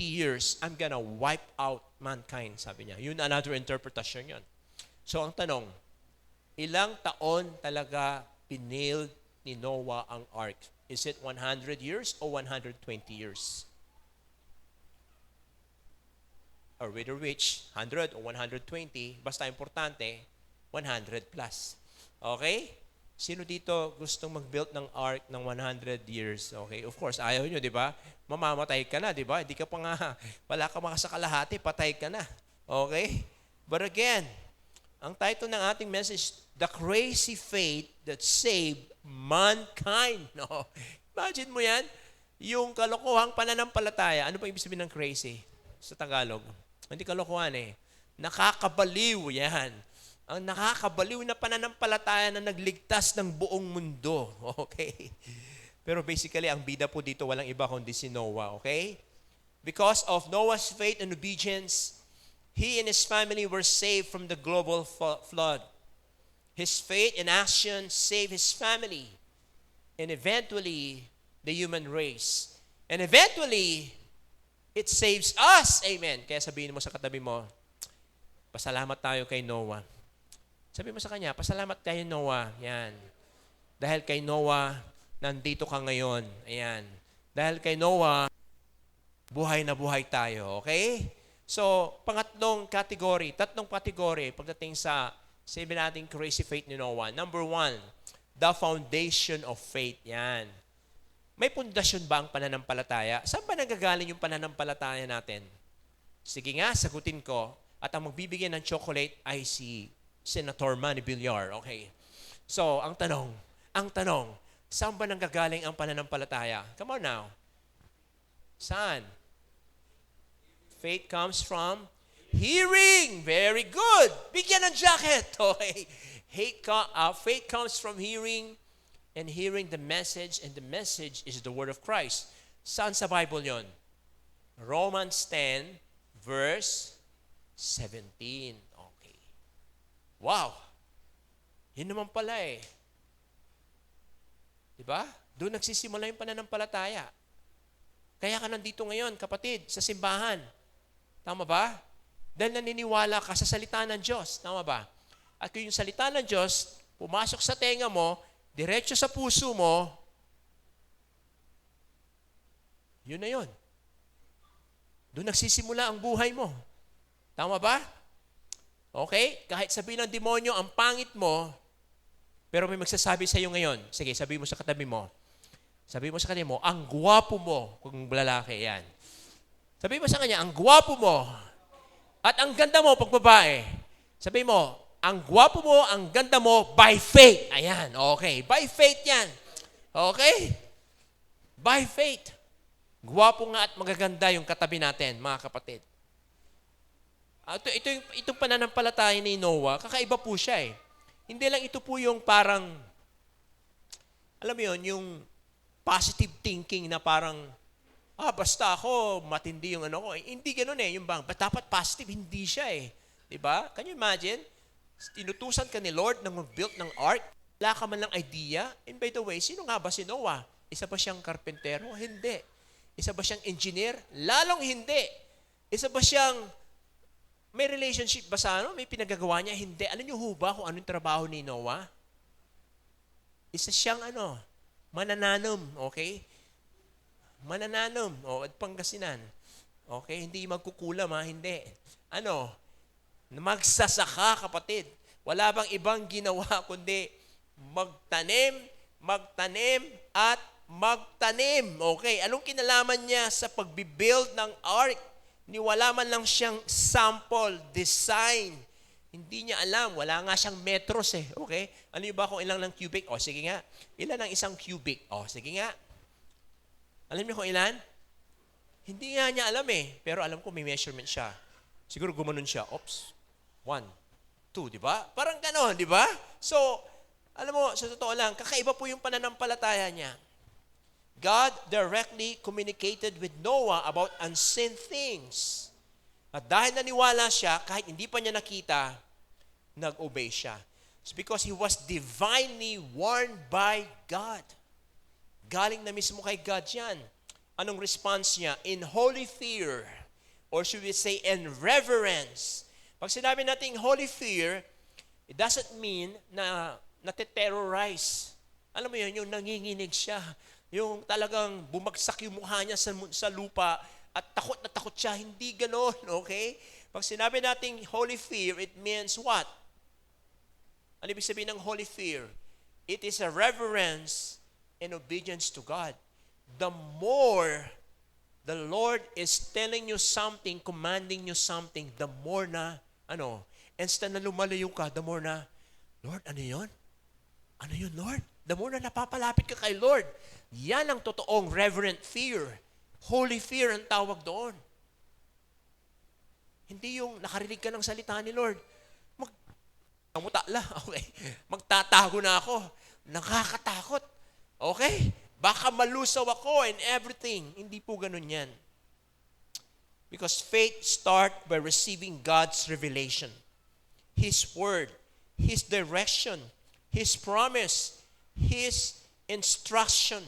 years, I'm gonna wipe out mankind, sabi niya. Yun another interpretation yun. So ang tanong, ilang taon talaga pinild ni Noah ang ark? Is it 100 years or 120 years? Or whether which, 100 or 120, basta importante, 100 plus. Okay? Sino dito gustong mag-build ng ark ng 100 years? Okay? Of course, ayaw nyo, di ba? Mamamatay ka na, di ba? Hindi ka pa nga, wala ka mga sa kalahati, patay ka na. Okay? But again, ang title ng ating message, The Crazy Faith That Saved Mankind. No? Imagine mo yan, yung kalokohang pananampalataya. Ano pa ibig sabihin ng crazy sa Tagalog? Hindi kalokohan eh. Nakakabaliw yan. Ang nakakabaliw na pananampalataya na nagligtas ng buong mundo. Okay? Pero basically, ang bida po dito, walang iba kundi si Noah. Okay? Because of Noah's faith and obedience, he and his family were saved from the global flood. His faith and action saved his family and eventually the human race. And eventually, it saves us. Amen. Kaya sabihin mo sa katabi mo, pasalamat tayo kay Noah. Sabi mo sa kanya, pasalamat tayo Noah. Yan. Dahil kay Noah, nandito ka ngayon. Ayan. Dahil kay Noah, buhay na buhay tayo. Okay? So, tatlong category pagdating sa sabi natin crazy faith ni Noah. Number 1, the foundation of faith. Yan. May pundasyon ba ang pananampalataya? Saan ba nagagaling yung pananampalataya natin? Sige nga, sagutin ko. At ang magbibigay ng chocolate ay si Senator Manny Villar. Okay. So, ang tanong, saan ba nanggagaling ang pananampalataya? Come on now. Saan? Faith comes from hearing. Very good. Bigyan ng jacket. Okay. Faith comes from hearing and hearing the message, and the message is the word of Christ. Saan sa Bible yon? Romans 10, verse 17. Okay. Wow. Yun naman pala eh. Diba? Doon nagsisimula yung pananampalataya. Kaya ka nandito ngayon, kapatid, sa simbahan. Tama ba? Dahil naniniwala ka sa salita ng Diyos. Tama ba? At kung yung salita ng Diyos, pumasok sa tenga mo, diretso sa puso mo, yun na yun. Doon nagsisimula ang buhay mo. Tama ba? Okay? Kahit sabihin ng demonyo, ang pangit mo, pero may magsasabi sa iyo ngayon. Sige, sabi mo sa katabi mo. Sabi mo sa katabi mo, ang gwapo mo, kung lalaki yan. Sabi mo sa kanya, ang gwapo mo, at ang ganda mo pag babae. Sabi mo, ang gwapo mo, ang ganda mo, by faith. Ayan, okay. By faith yan. Okay? By faith. Gwapo nga at magaganda yung katabi natin, mga kapatid. Itong pananampalataya ni Noah, kakaiba po siya eh. Hindi lang ito po yung parang, alam mo yun, yung positive thinking na parang, basta ako, matindi yung ano ko. Hindi ganun eh. Yung bang, dapat positive, hindi siya eh. Diba? Can you imagine? Tinutusan ka ni Lord na mag-build ng ark, wala ka man lang idea. And by the way, sino nga ba si Noah? Isa ba siyang karpentero? Hindi. Isa ba siyang engineer? Lalong hindi. Isa ba siyang may relationship ba sa ano? May pinagagawa niya? Hindi. Alam niyo ho ba kung anong trabaho ni Noah? Isa siyang manananom, okay? Manananom, at Pangasinan. Okay? Hindi magkukulam hindi. Magsasaka, kapatid. Wala bang ibang ginawa kundi magtanim, at magtanim. Okay? Anong kinalaman niya sa pagbibuild ng ark? Wala man lang siyang sample, design. Hindi niya alam. Wala nga siyang metros eh. Okay? Ano yung ba kung ilang ng cubic? Sige nga. Ilan ang isang cubic? Sige nga. Alam niyo kung ilan? Hindi nga niya alam eh. Pero alam ko may measurement siya. Siguro gumanon siya. 1, 2, di ba? Parang gano'n, di ba? So, alam mo, sa totoo lang, kakaiba po yung pananampalataya niya. God directly communicated with Noah about unseen things. At dahil naniwala siya, kahit hindi pa niya nakita, nag-obey siya. It's because he was divinely warned by God. Galing na mismo kay God yan. Anong response niya? In holy fear, or should we say in reverence. Pag sinabi natin holy fear, it doesn't mean na nate-terrorize. Alam mo yun, yung nanginginig siya. Yung talagang bumagsak yung mukha niya sa lupa at takot na takot siya. Hindi ganon, okay? Pag sinabi natin holy fear, it means what? Ano ibig sabihin ng holy fear? It is a reverence and obedience to God. The more the Lord is telling you something, commanding you something, the more na, instant na lumalayo ka, the more na, Lord, ano yun? Ano yun, Lord? The more na napapalapit ka kay Lord. Yan ang totoong reverent fear. Holy fear ang tawag doon. Hindi yung nakarinig ka ng salita ni Lord. Okay. Magtatago na ako. Nakakatakot. Okay? Baka malusaw ako and everything. Hindi po ganun yan. Because faith starts by receiving God's revelation. His word, His direction, His promise, His instruction.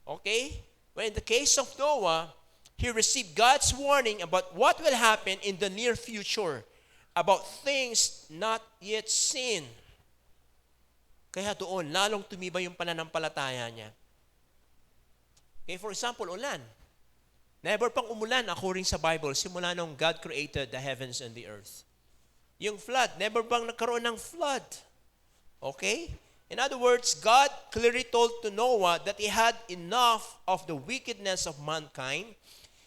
Okay? Well, in the case of Noah, he received God's warning about what will happen in the near future, about things not yet seen. Kaya doon, lalong tumibay yung pananampalataya niya. Okay, for example, ulan. Never pang umulan according sa Bible, simula nung God created the heavens and the earth. Yung flood, never bang nagkaroon ng flood. Okay? In other words, God clearly told to Noah that he had enough of the wickedness of mankind,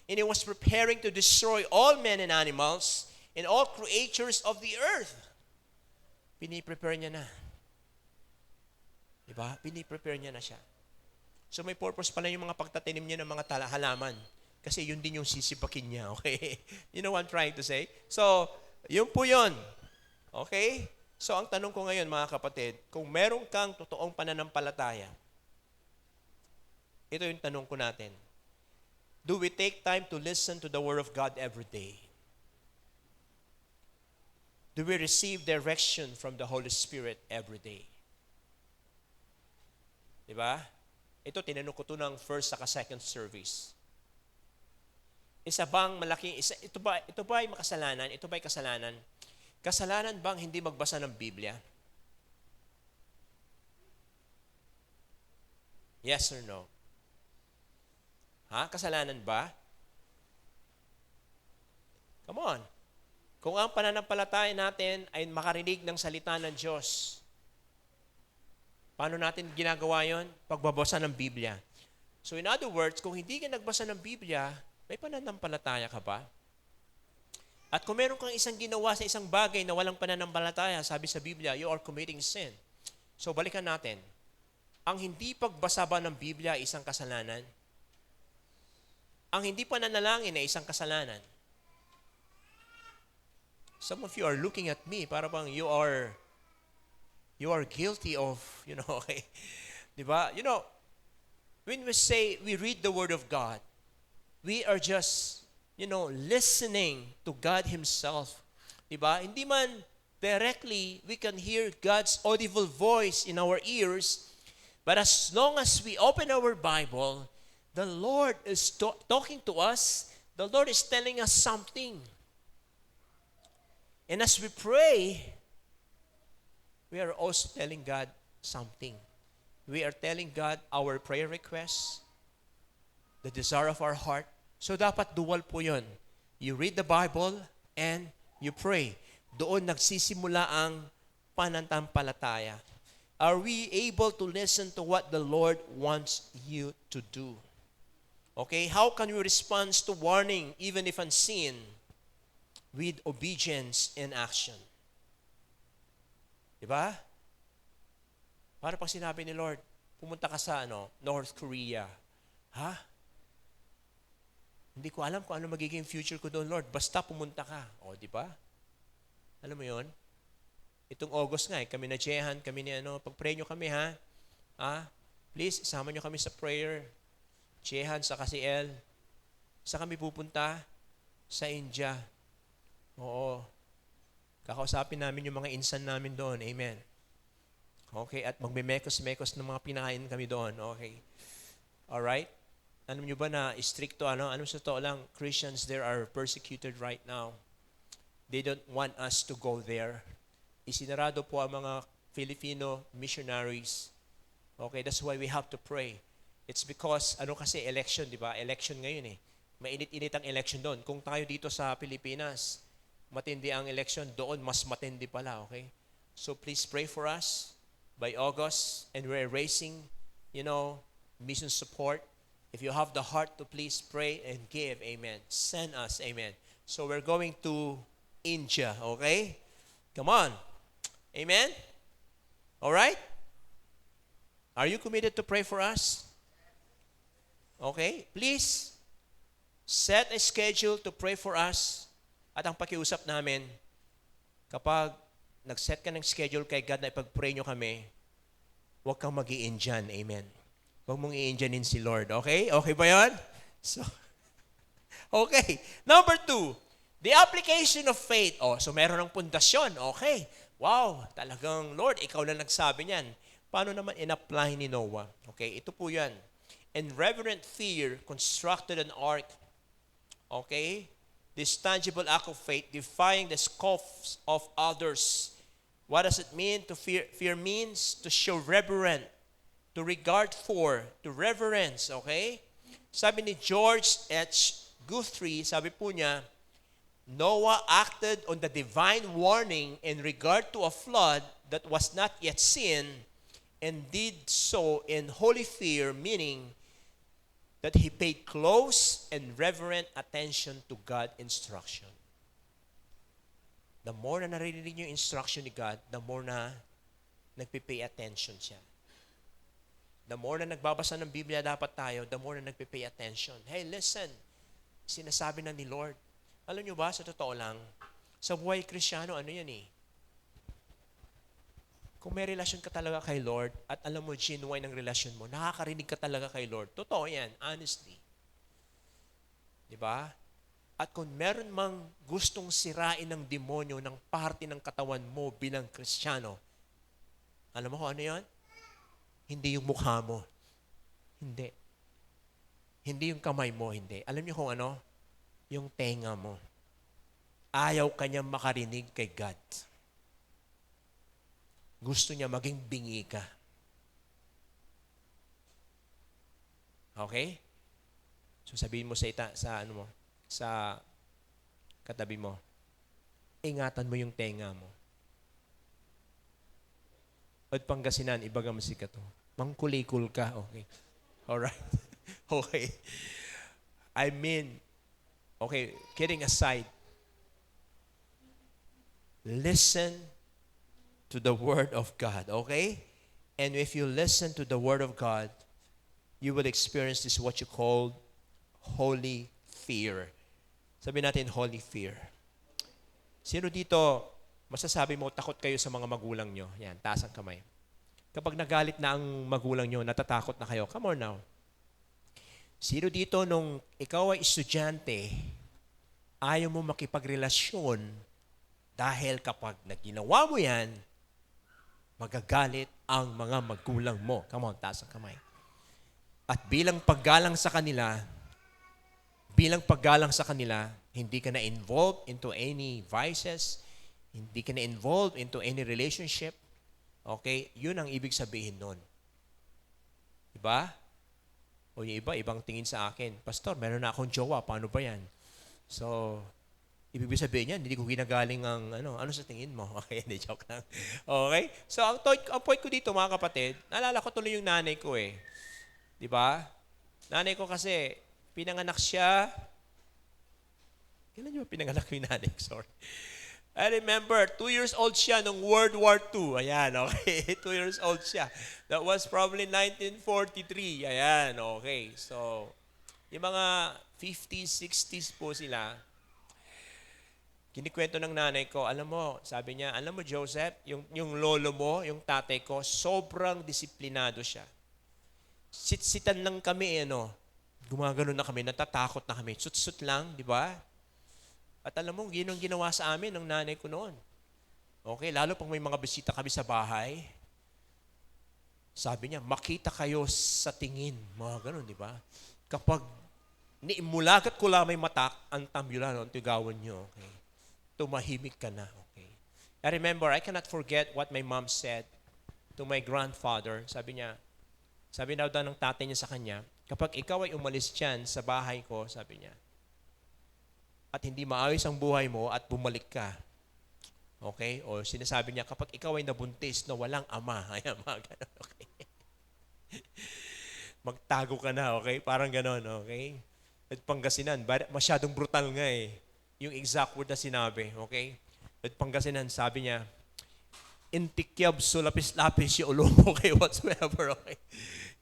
and he was preparing to destroy all men and animals and all creatures of the earth. Piniprepare niya na. Diba? Piniprepare niya na siya. So may purpose pala yung mga pagtatanim niya ng mga halaman. Kasi yun din yung sisipakin niya. Okay? You know what I'm trying to say? So, yun po yun. Okay? So, ang tanong ko ngayon, mga kapatid, kung meron kang totoong pananampalataya, ito yung tanong ko natin. Do we take time to listen to the Word of God every day? Do we receive direction from the Holy Spirit every day? Diba? Ito, tinanong ko ito ng first saka second service. Isa bang malaking, ito ba ay makasalanan? Ito ba ay kasalanan? Kasalanan bang hindi magbasa ng Biblia? Yes or no? Kasalanan ba? Come on. Kung ang pananampalataya natin ay makarinig ng salita ng Diyos, paano natin ginagawa yon? Pagbabasa ng Biblia. So in other words, kung hindi ka nagbasa ng Biblia, may pananampalataya ka ba? At kung meron kang isang ginawa sa isang bagay na walang pananampalataya, sabi sa Biblia, you are committing sin. So balikan natin. Ang hindi pagbasa ba ng Biblia ay isang kasalanan? Ang hindi pananalangin ay isang kasalanan? Some of you are looking at me para bang you are guilty of, okay? Diba? When we say we read the Word of God, we are just, listening to God Himself. Diba? Hindi man directly we can hear God's audible voice in our ears, but as long as we open our Bible, the Lord is talking to us. The Lord is telling us something. And as we pray, we are also telling God something. We are telling God our prayer requests, the desire of our heart. So dapat dual po yun. You read the Bible and you pray. Doon nagsisimula ang pananampalataya. Are we able to listen to what the Lord wants you to do? Okay, how can we respond to warning even if unseen? With obedience and action. Diba? Para pag sinabi ni Lord, pumunta ka sa North Korea. Ha? Hindi ko alam kung ano magiging future ko doon, Lord. Basta pumunta ka. O, di ba? Alam mo yon? Itong August nga, kami na Jehan, kami ni pag-pray nyo kami, ha? Please, isama nyo kami sa prayer. Jehan, saka si El. Saan kami pupunta? Sa India. Oo. Kakausapin namin yung mga insan namin doon. Amen. Okay, at magme-mekos-mekos ng mga pinahain kami doon. Okay. Alright? Alam nyo ba na stricto, ano sa totoo lang, Christians there are persecuted right now. They don't want us to go there. Isinarado po ang mga Filipino missionaries. Okay, that's why we have to pray. It's because, kasi election, di ba? Election ngayon eh. Mainit-init ang election doon. Kung tayo dito sa Pilipinas, matindi ang election, doon mas matindi pala, okay? So please pray for us by August, and we're raising, mission support. If you have the heart to please pray and give, amen. Send us, amen. So we're going to India, okay? Come on. Amen? All right? Are you committed to pray for us? Okay? Please, set a schedule to pray for us. At ang pakiusap namin, kapag nag-set ka ng schedule kay God na ipag-pray nyo kami, huwag kang mag-i-in dyan. Amen. Huwag mong i-in si Lord. Okay? Okay ba yun? So, okay. Number 2, the application of faith. So meron ng pundasyon. Okay. Wow, talagang Lord, ikaw na nagsabi niyan. Paano naman in-apply ni Noah? Okay, ito po yan. In reverent fear, constructed an ark. Okay? This tangible act of faith, defying the scoffs of others. What does it mean to fear? Fear means to show reverence, to regard for, to reverence, okay? Sabi ni George H. Guthrie, sabi po niya, Noah acted on the divine warning in regard to a flood that was not yet seen, and did so in holy fear, meaning that he paid close and reverent attention to God's instruction. The more na naririnig yung instruction ni God, the more na nagpipay attention siya. The more na nagbabasa ng Biblia dapat tayo, the more na nagpipay attention. Hey, listen, sinasabi na ni Lord. Alam nyo ba, sa totoo lang, sa buhay Kristyano, yan eh. Kung may relasyon ka talaga kay Lord at alam mo genuine ang relasyon mo, nakakarinig ka talaga kay Lord. Totoo yan, honestly. Diba? At kung meron mang gustong sirain ng demonyo ng parte ng katawan mo bilang Kristiyano, alam mo kung ano yan? Hindi yung mukha mo. Hindi. Hindi yung kamay mo, hindi. Alam niyo kung ano? Yung tenga mo. Ayaw kanyang makarinig kay God. Gusto niya maging bingi ka. Okay? So sabihin mo sa katabi mo, ingatan mo yung tenga mo. At Pangasinan, ibaga mo si kato. Mangkulikul ka, okay. Alright. Okay. I mean, okay, kidding aside, listen to the Word of God, okay? And if you listen to the Word of God, you will experience this what you call holy fear. Sabi natin, holy fear. Sino dito, masasabi mo, takot kayo sa mga magulang nyo? Yan, taas ang kamay. Kapag nagalit na ang magulang nyo, natatakot na kayo. Come on now. Sino dito nung ikaw ay estudyante, ayaw mo makipagrelasyon dahil kapag naginawa mo yan, magagalit ang mga magulang mo. Come on, taas ang kamay. At bilang paggalang sa kanila, hindi ka na involved into any vices, hindi ka na involved into any relationship. Okay? Yun ang ibig sabihin nun. Diba? O yung iba, ibang tingin sa akin, Pastor, meron na akong jowa, paano ba yan? So, ibig sabihin yan, hindi ko ginagaling ang, ano sa tingin mo? Okay, hindi, joke lang. Okay? So, ang point ko dito, mga kapatid, naalala ko tuloy yung nanay ko eh. Diba? Nanay ko kasi, pinanganak siya. Kailan niyo pinanganak yung nanay ko? Sorry. I remember, 2 years old siya nung World War II. Ayan, okay. 2 years old siya. That was probably 1943. Ayan, okay. So, yung mga 50s, 60s po sila, kinikwento ng nanay ko, alam mo, sabi niya, alam mo Joseph, yung lolo mo, yung tatay ko, sobrang disiplinado siya. Sitsitan lang kami, gumagano na kami, natatakot na kami. Sut-sut lang, di ba? At alam mo, yun ang ginawa sa amin ng nanay ko noon. Okay, lalo pag may mga bisita kami sa bahay, sabi niya, makita kayo sa tingin. Mga ganun, di ba? Kapag niimulagat ko lang may matak, ang tambulan, ang tigawan niyo, okay? Tumahimik ka na, okay? I remember, I cannot forget what my mom said to my grandfather. Sabi daw ng tatay niya sa kanya, kapag ikaw ay umalis dyan sa bahay ko, sabi niya, at hindi maayos ang buhay mo at bumalik ka. Okay? O sinasabi niya, kapag ikaw ay nabuntis na walang ama, ayan, mga ganun, okay? Magtago ka na, okay? Parang ganun, okay? At Pangasinan, masyadong brutal nga eh. Yung exact word na sinabi, okay? At Pangasinan, sabi niya, intikyab sulapis-lapis yung ulo mo kay whatsoever, okay?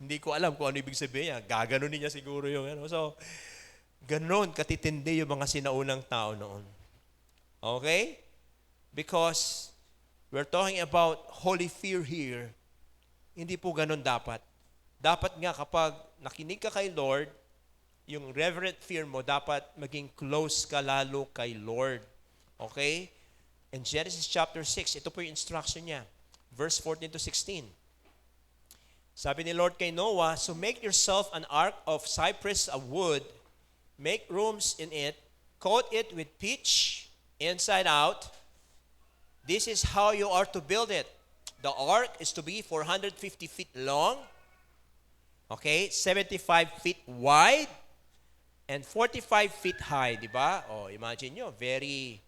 Hindi ko alam kung ano ibig sabihin niya. Gaganunin niya siguro yung So, ganon katitindi yung mga sinaunang tao noon. Okay? Because we're talking about holy fear here. Hindi po ganon dapat. Dapat nga kapag nakinig ka kay Lord, yung reverent fear mo, dapat maging close ka lalo kay Lord. Okay? In Genesis chapter 6, ito po yung instruction niya. Verse 14 to 16. Sabi ni Lord kay Noah, so make yourself an ark of cypress of wood, make rooms in it, coat it with pitch inside out. This is how you are to build it. The ark is to be 450 feet long, okay, 75 feet wide, and 45 feet high, di ba? Oh, imagine nyo, very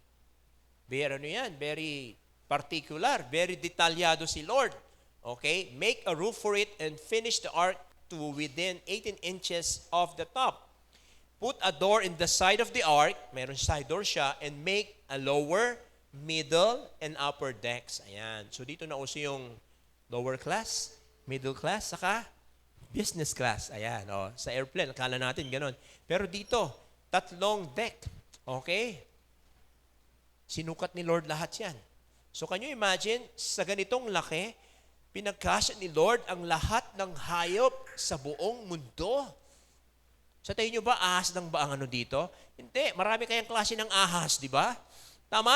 particular, very detalyado si Lord. Okay, make a roof for it and finish the ark to within 18 inches of the top. Put a door in the side of the ark, meron side door siya, and make a lower, middle, and upper decks. Ayan. So dito na uso yung lower class, middle class, saka business class. Ayan. O, sa airplane, akala natin ganun. Pero dito, 3 deck. Okay? Sinukat ni Lord lahat yan. So can you imagine, sa ganitong laki, pinagkasya ni Lord ang lahat ng hayop sa buong mundo. Sa tingin nyo ba, ahas lang ba ang dito? Hindi. Marami kayang klase ng ahas, di ba? Tama.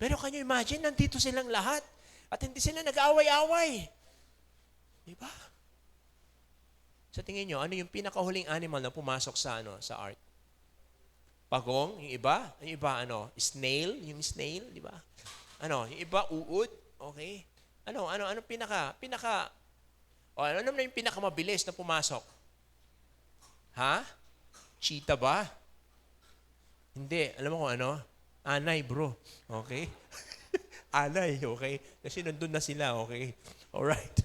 Pero can you imagine, nandito silang lahat at hindi sila nag-away-away. Di ba? Sa tingin nyo, ano yung pinakahuling animal na pumasok sa ark? Pagong, yung iba? Yung iba, snail, yung snail, di ba? Yung iba, uod, okay? Ano naman yung pinakamabilis na pumasok? Ha? Cheetah ba? Hindi. Alam mo kung ano? Anay, bro. Okay? Anay, okay? Kasi nandun na sila, okay? Alright.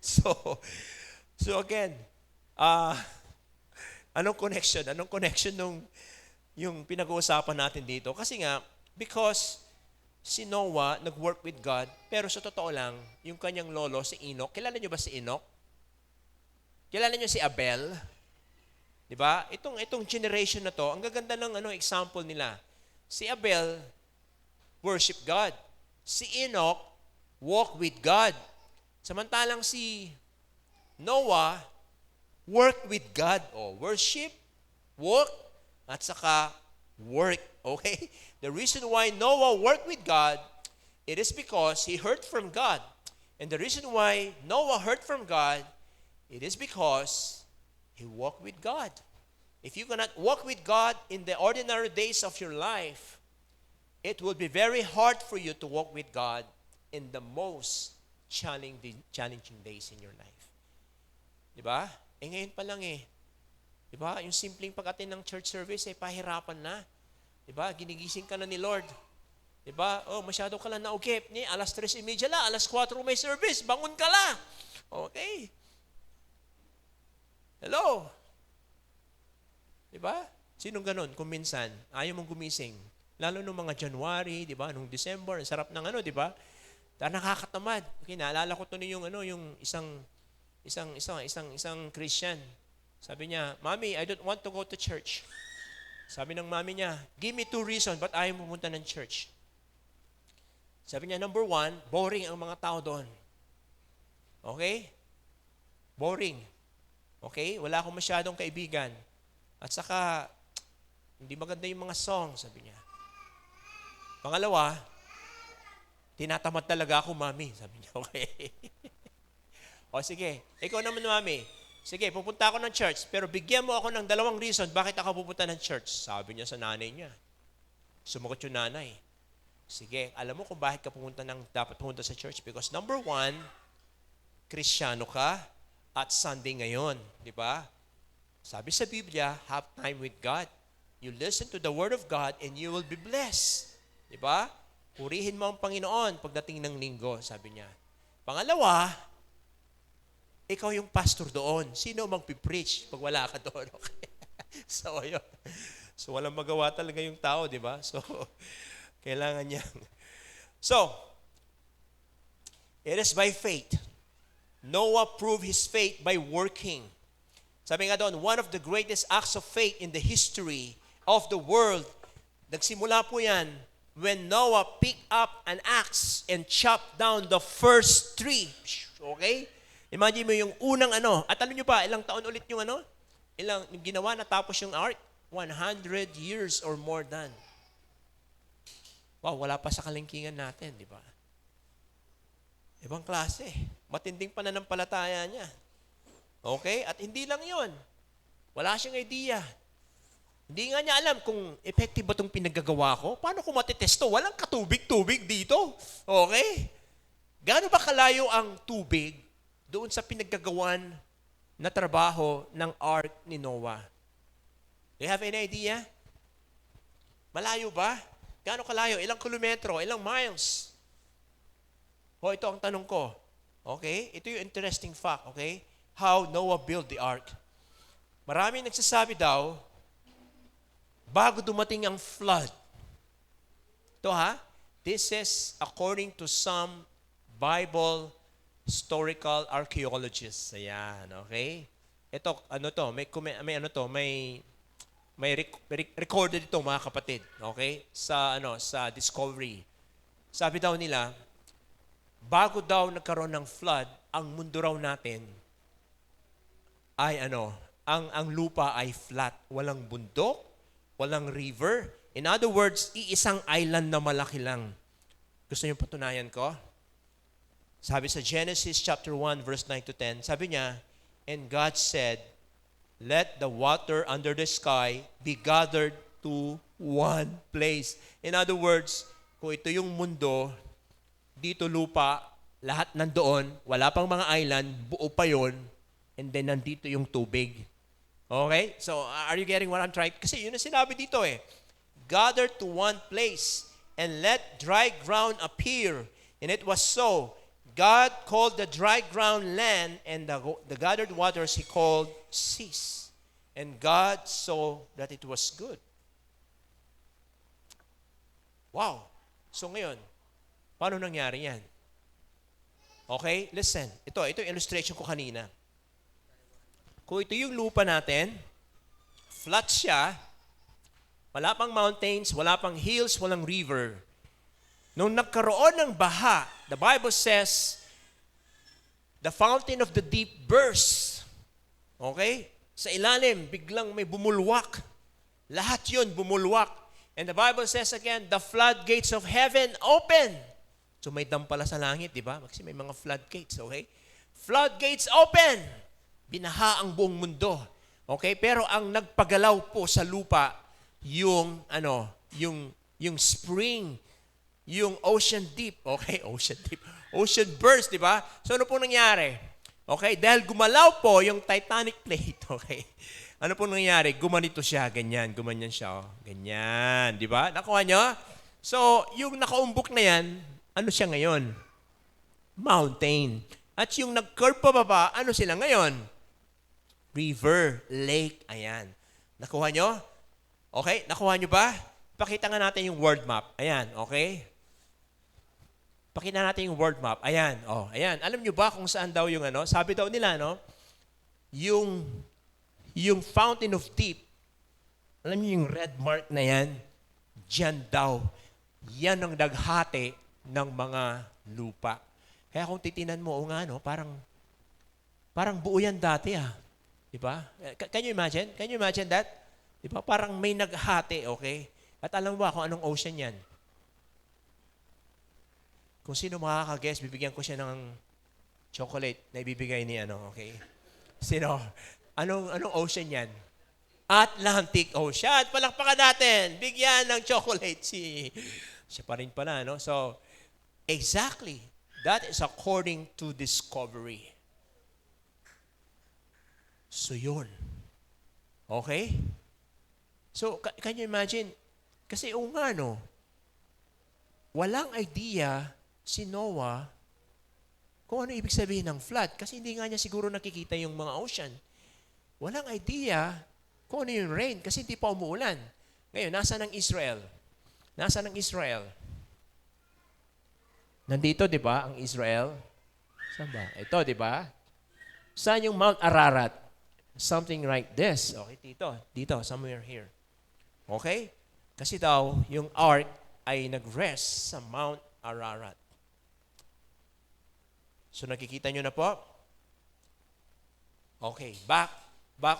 So again, anong connection? Anong connection nung yung pinag-uusapan natin dito? Kasi nga, because si Noah nag-work with God, pero sa totoo lang, yung kanyang lolo, si Enoch, kilala niyo ba si Enoch? Kilala niyo si Abel? Di ba? Itong generation na to, ang gaganda ng example nila. Si Abel, worship God. Si Enoch walked with God. Samantalang si Noah worked with God. Worship, work, at saka work. Okay? The reason why Noah worked with God, it is because he heard from God. And the reason why Noah heard from God, it is because he walked with God. If you cannot walk with God in the ordinary days of your life, it will be very hard for you to walk with God in the most challenging days in your life. Diba? Ngayon pa lang Diba? Yung simpleng pag-attend ng church service, pahirapan na. Diba? Ginigising ka na ni Lord. Diba? Masyado ka lang naugip. Alas 3:30 la, alas 4 may service. Bangon ka la. Okay. Hello? Diba? Sinong ganun? Kung minsan, ayaw mong gumising. Lalo nung mga January, diba? Nung December, ang sarap ng diba? Nakakatamad. Okay, naalala ko to yung isang Christian. Sabi niya, Mommy, I don't want to go to church. Sabi ng mami niya, give me 2 reasons ba't ayaw pumunta ng church. Sabi niya, number 1, boring ang mga tao doon. Okay? Boring. Okay? Wala akong masyadong kaibigan. At saka, hindi maganda yung mga song, sabi niya. Pangalawa, tinatamad talaga ako, Mami. Sabi niya, okay. Sige, ikaw naman, Mami. Sige, pupunta ako ng church, pero bigyan mo ako ng 2 reason bakit ako pupunta ng church. Sabi niya sa nanay niya. Sumagot yung nanay. Sige, alam mo kung bakit ka dapat pumunta sa church? Because number 1, Kristiyano ka at Sunday ngayon. Di ba? Sabi sa Biblia, have time with God. You listen to the Word of God and you will be blessed. Di ba? Purihin mo ang Panginoon pagdating ng linggo, sabi niya. Pangalawa, ikaw yung pastor doon. Sino magpipreach pag wala ka doon? Okay. So, yun. So, walang magawa talaga yung tao, di ba? So, kailangan niya. So, it is by faith. Noah proved his faith by working. Sabi nga doon, one of the greatest acts of faith in the history of the world, nagsimula po yan when Noah picked up an axe and chopped down the first tree. Okay? Imagine mo yung unang At alam nyo pa, ilang taon ulit yung yung ginawa na tapos yung ark? 100 years or more than. Wow, wala pa sa kalingkingan natin, di ba? Ibang klase. Matinding pananampalataya niya. Okay? At hindi lang yon. Wala siyang idea. Hindi nga niya alam kung effective ba itong pinagagawa ko. Paano ko matitesto? Walang katubig-tubig dito. Okay? Gaano ba kalayo ang tubig doon sa pinaggagawan na trabaho ng ark ni Noah? Do you have any idea? Malayo ba? Gaano kalayo? Ilang kilometro? Ilang miles? Ito ang tanong ko. Okay? Ito yung interesting fact. Okay? How Noah built the ark. Maraming nagsasabi daw, bago dumating ang flood. Ito this is according to some Bible historical archaeologists. Ayan, okay? Ito, may recorded ito mga kapatid, okay? Sa Discovery. Sabi daw nila, bago daw nagkaroon ng flood, ang mundo raw natin ay ang lupa ay flat, walang bundok, walang river. In other words, iisang island na malaki lang. Gusto niyo patunayan ko? Sabi sa Genesis chapter 1 verse 9 to 10, sabi niya, and God said, let the water under the sky be gathered to one place. In other words, kung ito yung mundo, dito lupa, lahat nandoon, wala pang mga island, buo pa yon, and then nandito yung tubig. Okay? So, are you getting what I'm trying? Kasi yun ang sinabi dito Gather to one place and let dry ground appear. And it was so. God called the dry ground land, and the gathered waters He called seas. And God saw that it was good. Wow. So ngayon, paano nangyari yan? Okay, listen. Ito yung illustration ko kanina. Kung ito yung lupa natin, flat siya, wala pang mountains, wala pang hills, walang river. Nung nagkaroon ng baha, the Bible says, the fountain of the deep burst. Okay? Sa ilalim, biglang may bumulwak. Lahat yun bumulwak. And the Bible says again, the floodgates of heaven open. So may dam pala sa langit, di ba? Kasi may mga floodgates, okay? Floodgates open. Binaha ang buong mundo. Okay? Pero ang nagpagalaw po sa lupa, yung spring, yung ocean deep, okay? Ocean deep. Ocean burst, di ba? So ano po nangyari? Okay? Dahil gumalaw po yung Titanic plate, okay? Ano po nangyari? Gumanito siya, ganyan, gumanyan siya, oh. Ganyan, di ba? Nakuha nyo? So, yung nakaumbok na yan, ano siya ngayon? Mountain. At yung nag-curve pa baba, ano sila ngayon? River, lake, ayan. Nakuha nyo? Okay? Nakuha nyo ba? Pakita nga natin yung world map. Ayan, okay? Pakita natin yung world map. Ayan, oh, ayan. Alam nyo ba kung saan daw yung ano? Sabi daw nila, no? Yung fountain of deep, alam nyo yung red mark na yan? Diyan daw. Yan ang naghati ng mga lupa. Kaya kung titinan mo, nga, no? Parang buo yan dati, Diba? Can you imagine? Can you imagine that? Diba? Parang may naghati, okay? At alam mo ba kung anong ocean yan? Kung sino makaka-guess, bibigyan ko siya ng chocolate na ibibigay ni okay? Sino? Anong ocean yan? Atlantic Ocean. Palakpakan natin. Bigyan ng chocolate siya pa rin pala, no? So, exactly. That is according to discovery. So, yun. Okay? So, can you imagine? Kasi no? Walang idea si Noah kung ano ibig sabihin ng flood. Kasi hindi nga niya siguro nakikita yung mga ocean. Walang idea kung ano yung rain kasi hindi pa umuulan. Ngayon, nasaan ang Israel? Nasaan ang Israel? Nandito, di ba, ang Israel? Saan ba? Ito, di ba? Saan yung Mount Ararat? Something like this. Okay, dito, somewhere here. Okay? Kasi daw, yung ark ay nag-rest sa Mount Ararat. So nakikita nyo na po? Okay, back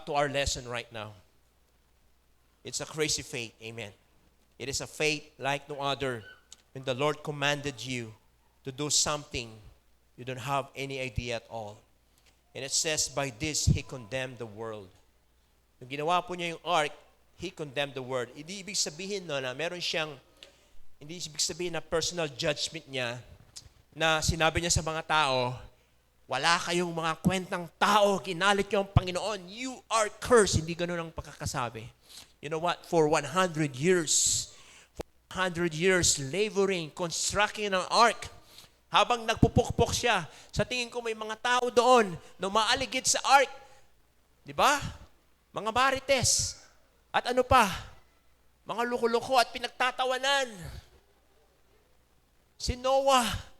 to our lesson right now. It's a crazy faith, amen. It is a faith like no other. When the Lord commanded you to do something, you don't have any idea at all. And it says, by this, He condemned the world. Nung ginawa po niya yung ark, He condemned the world. Hindi ibig sabihin na meron siyang, hindi ibig sabihin na personal judgment niya, na sinabi niya sa mga tao, wala kayong mga kwentang tao, kinalit niyo ang Panginoon, you are cursed. Hindi ganun ang pagkakasabi. You know what? For 100 years, laboring, constructing an ark, habang nagpupukpok siya, sa tingin ko may mga tao doon na maaligid sa ark. Di ba? Mga marites. At ano pa? Mga loko-loko at pinagtatawanan. Si Noah.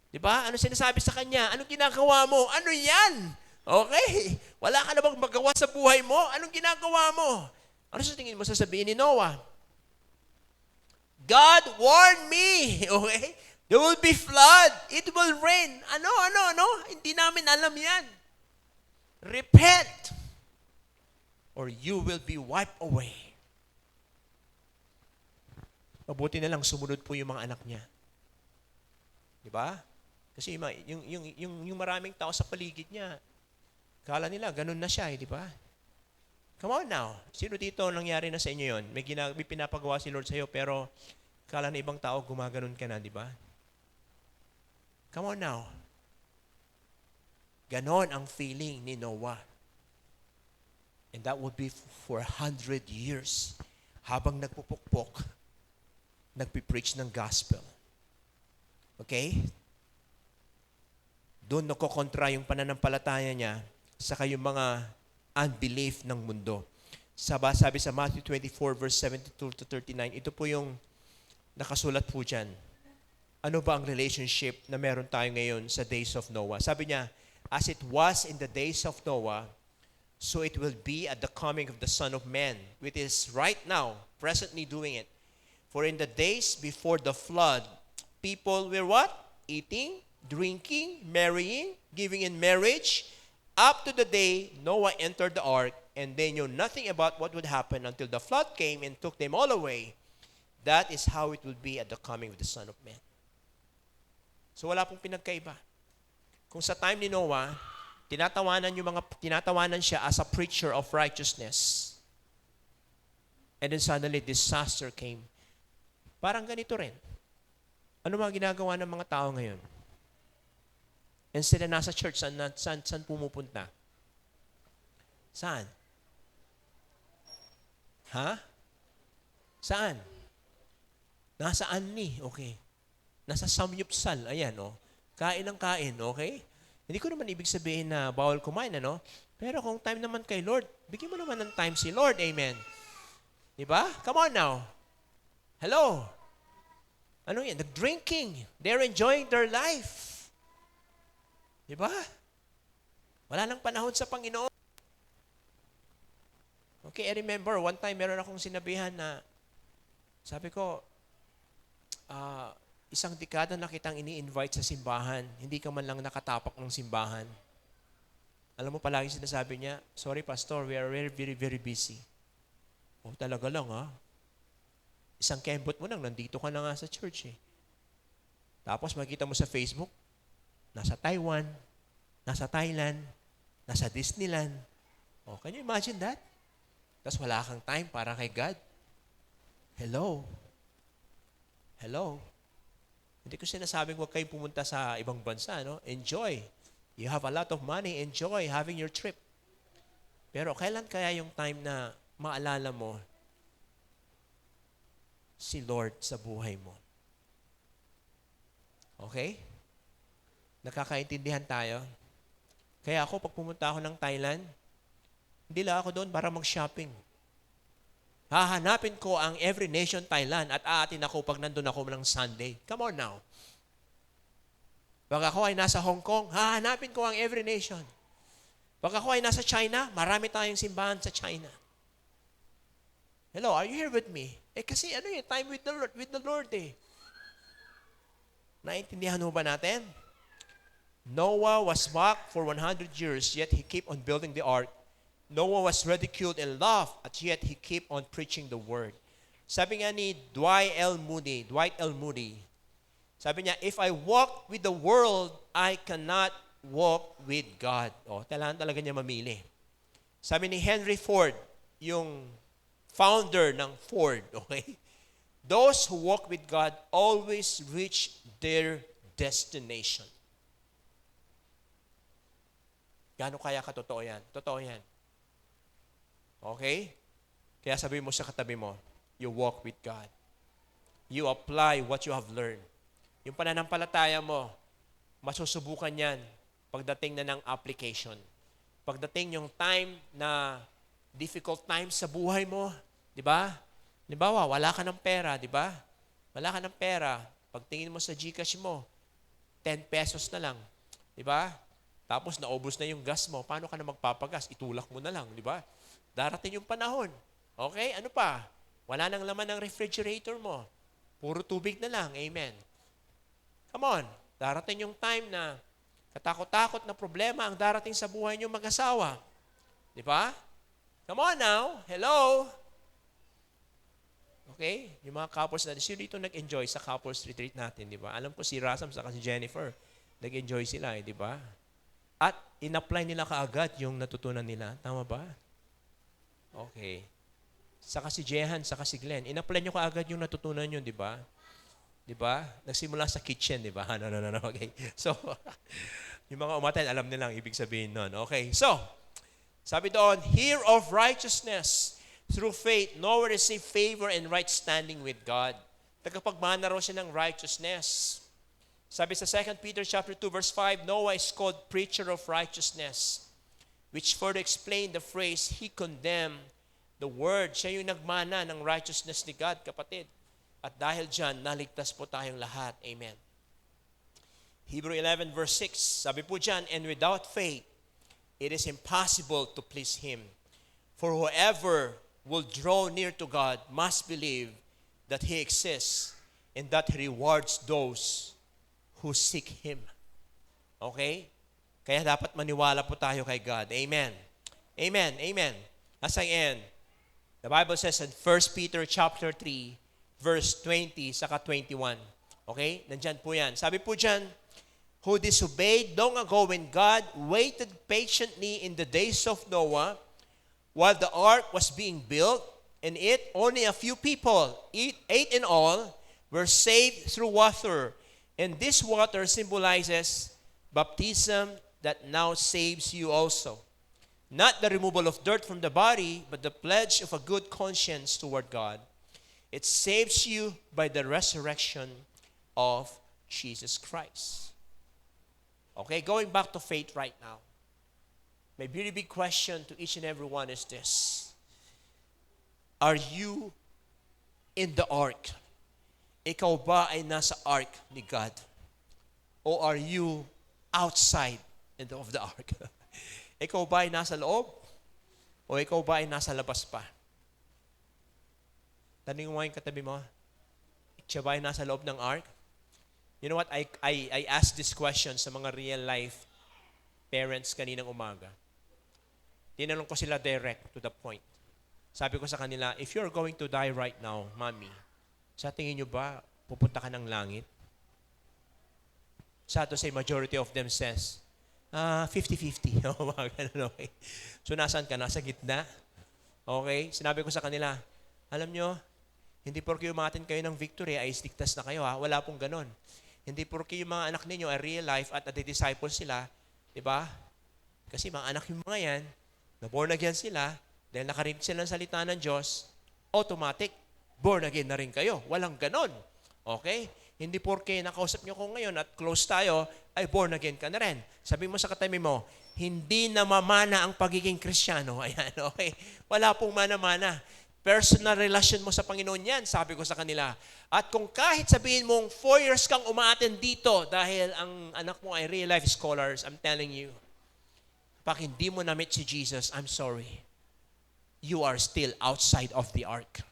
Diba? Ano sinasabi sa kanya? Anong ginagawa mo? Ano yan? Okay. Wala ka na bang magawa sa buhay mo? Anong ginagawa mo? Ano sa tingin mo sasabihin ni Noah? God warned me. Okay? There will be flood. It will rain. Ano? Hindi namin alam yan. Repent. Or you will be wiped away. Mabuti na lang sumunod po yung mga anak niya. Diba? Kasi yung maraming tao sa paligid niya, kala nila, ganun na siya, di ba? Come on now. Sino dito nangyari na sa inyo yun? May pinapagawa si Lord sa iyo, pero kala na ibang tao, gumaganon ka na, di ba? Come on now. Ganon ang feeling ni Noah. And that would be for 100 years. Habang nagpupukpok, nagpipreach ng gospel. Okay? Doon nakokontra yung pananampalataya niya sa kayong mga unbelief ng mundo. Sabi sa Matthew 24 verse 72 to 39, ito po yung nakasulat po dyan. Ano ba ang relationship na meron tayo ngayon sa days of Noah? Sabi niya, as it was in the days of Noah, so it will be at the coming of the Son of Man, which is right now, presently doing it. For in the days before the flood, people were what? Eating, drinking, marrying, giving in marriage, up to the day Noah entered the ark, and they knew nothing about what would happen until the flood came and took them all away. That is how it will be at the coming of the Son of Man. So wala pong pinagkaiba. Kung sa time ni Noah, tinatawanan siya as a preacher of righteousness. And then suddenly disaster came. Parang ganito rin. Ano mga ginagawa ng mga tao ngayon? Instead na nasa church, saan pumupunta? Saan? Ha? Saan? Nasa Anli, okay. Nasa Samyupsal, ayan, oh. Kain ng kain, okay? Hindi ko naman ibig sabihin na bawal kumain, ano? Pero kung time naman kay Lord, bigyan mo naman ng time si Lord, amen. Diba? Come on now. Hello? Ano yan? Nag-drinking. They're enjoying their life. Diba? Wala nang panahon sa Panginoon. Okay, I remember, one time meron akong sinabihan na, sabi ko, isang dekada na kitang ini-invite sa simbahan, hindi ka man lang nakatapak ng simbahan. Alam mo, palagi sinasabi niya, sorry pastor, we are very, very, very busy. Oh, talaga lang ha? Isang kembot mo lang, nandito ka na nga sa church eh. Tapos makita mo sa Facebook, nasa Taiwan, nasa Thailand, nasa Disneyland. Oh, can you imagine that? Tapos wala kang time para kay God. Hello? Hello? Hindi ko sinasabing huwag kayong pumunta sa ibang bansa, no? Enjoy. You have a lot of money. Enjoy having your trip. Pero kailan kaya yung time na maalala mo si Lord sa buhay mo? Okay? Nakakaintindihan tayo? Kaya ako, pag pumunta ako ng Thailand, hindi lang ako doon para mag-shopping. Hahanapin ko ang Every Nation Thailand at aatin ako pag nandun ako ng Sunday. Come on now. Pag ako ay nasa Hong Kong, hahanapin ko ang Every Nation. Pag ako ay nasa China, marami tayong simbahan sa China. Hello, are you here with me? Kasi ano yung time with the Lord eh. Naintindihan mo ba natin? Noah was mocked for 100 years, yet he kept on building the ark. Noah was ridiculed and laughed, at yet he kept on preaching the word. Sabi nga ni Dwight L. Moody, sabi niya, if I walk with the world, I cannot walk with God. O, talaga niya mamili. Sabi ni Henry Ford, yung founder ng Ford, okay? Those who walk with God always reach their destination. Gaano kaya katotoo yan? Totoo yan. Okay? Kaya sabi mo sa katabi mo, you walk with God. You apply what you have learned. Yung pananampalataya mo, masusubukan yan pagdating na ng application. Pagdating yung time na difficult times sa buhay mo, di ba? Halimbawa, wala ka ng pera, di ba? Wala ka ng pera. Pagtingin mo sa GCash mo, 10 pesos na lang. Di ba? Tapos naubos na yung gas mo. Paano ka na magpapagas? Itulak mo na lang, di ba? Darating yung panahon. Okay? Ano pa? Wala nang laman ng refrigerator mo. Puro tubig na lang. Amen. Come on. Darating yung time na katakot-takot na problema ang darating sa buhay niyo mag-asawa. Di ba? Come on now. Hello? Okay? Yung mga couples natin, sino dito nag-enjoy sa couples retreat natin, di ba? Alam ko si Rasam saka si Jennifer, nag-enjoy sila, di ba? At in-apply nila kaagad yung natutunan nila. Tama ba? Okay. Saka si Jehan, saka si Glenn, in-apply nyo kaagad yung natutunan nyo, di ba? Di ba? Nagsimula sa kitchen, di ba? No. Okay. So, yung mga umaten, alam nilang ibig sabihin nun. Okay. So, sabi doon, hear of righteousness. Through faith, Noah received favor and right standing with God. Tagapagmana raw siya ng righteousness. Sabi sa 2 Peter chapter 2 verse 5, Noah is called preacher of righteousness, which further explained the phrase, he condemned the word. Siya yung nagmana ng righteousness ni God, kapatid. At dahil dyan, naligtas po tayong lahat. Amen. Hebrew 11 verse 6, sabi po dyan, and without faith, it is impossible to please Him. For whoever will draw near to God must believe that He exists and that He rewards those who seek Him. Okay? Kaya dapat maniwala po tayo kay God. Amen. Amen. Amen. As I end, the Bible says in 1 Peter chapter 3, verse 20 saka 21. Okay? Nandyan po yan. Sabi po dyan, who disobeyed long ago when God waited patiently in the days of Noah while the ark was being built, and it only a few people, eight in all, were saved through water. And this water symbolizes baptism that now saves you also. Not the removal of dirt from the body, but the pledge of a good conscience toward God. It saves you by the resurrection of Jesus Christ. Okay, going back to faith right now. My very big question to each and every one is this. Are you in the ark? Ikaw ba ay nasa ark ni God? Or are you outside of the ark? Ikaw ba ay nasa loob? O ikaw ba ay nasa labas pa? Tanungin mo yung katabi mo, siya ba ay nasa loob ng ark? You know what? I asked this question sa mga real life parents kaninang umaga. Tinanong ko sila direct to the point. Sabi ko sa kanila, if you're going to die right now, Mommy, sa tingin nyo ba, pupunta ka ng langit? Sad to say, majority of them says, 50-50. Mga ganun, okay. So, nasaan ka? Nasa gitna. Okay? Sinabi ko sa kanila, alam nyo, hindi porke umatin kayo ng victory ay istigtas na kayo, ha? Wala pong ganun. Hindi porke yung mga anak ninyo ay real life at disciple sila, di ba? Kasi mga anak yung mga yan, na born again sila, dahil nakarinig sila ng salita ng Diyos, automatic, born again na rin kayo. Walang ganun. Okay? Hindi porke nakausap nyo ko ngayon at close tayo, ay born again ka na rin. Sabi mo sa katabi mo, hindi na mamana ang pagiging Kristiyano. Ayan, okay? Wala pong mana-mana. Personal relation mo sa Panginoon yan, sabi ko sa kanila. At kung kahit sabihin mong 4 years kang umaattend dito dahil ang anak mo ay real life scholars, I'm telling you, pag hindi mo na-meet si Jesus, I'm sorry. You are still outside of the ark.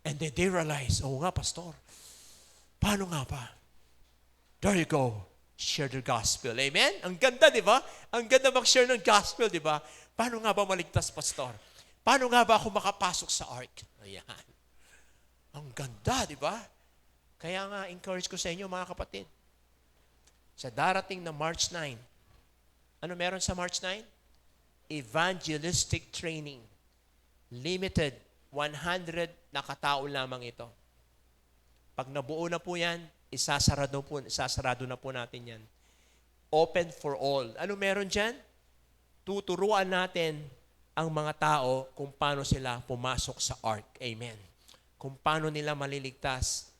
And then they realize, oh nga, pastor, paano nga ba? There you go. Share the gospel. Amen? Ang ganda, di ba? Ang ganda mag-share ng gospel, di ba? Paano nga ba maligtas, pastor? Paano nga ba ako makapasok sa ark? Ayan. Ang ganda, di ba? Kaya nga, encourage ko sa inyo, mga kapatid. Sa darating na March 9, ano meron sa March 9? Evangelistic training. Limited. 100 na katao lamang ito. Pag nabuo na po yan, isasarado na po natin yan. Open for all. Ano meron dyan? Tuturuan natin ang mga tao kung paano sila pumasok sa ark. Amen. Kung paano nila maliligtas,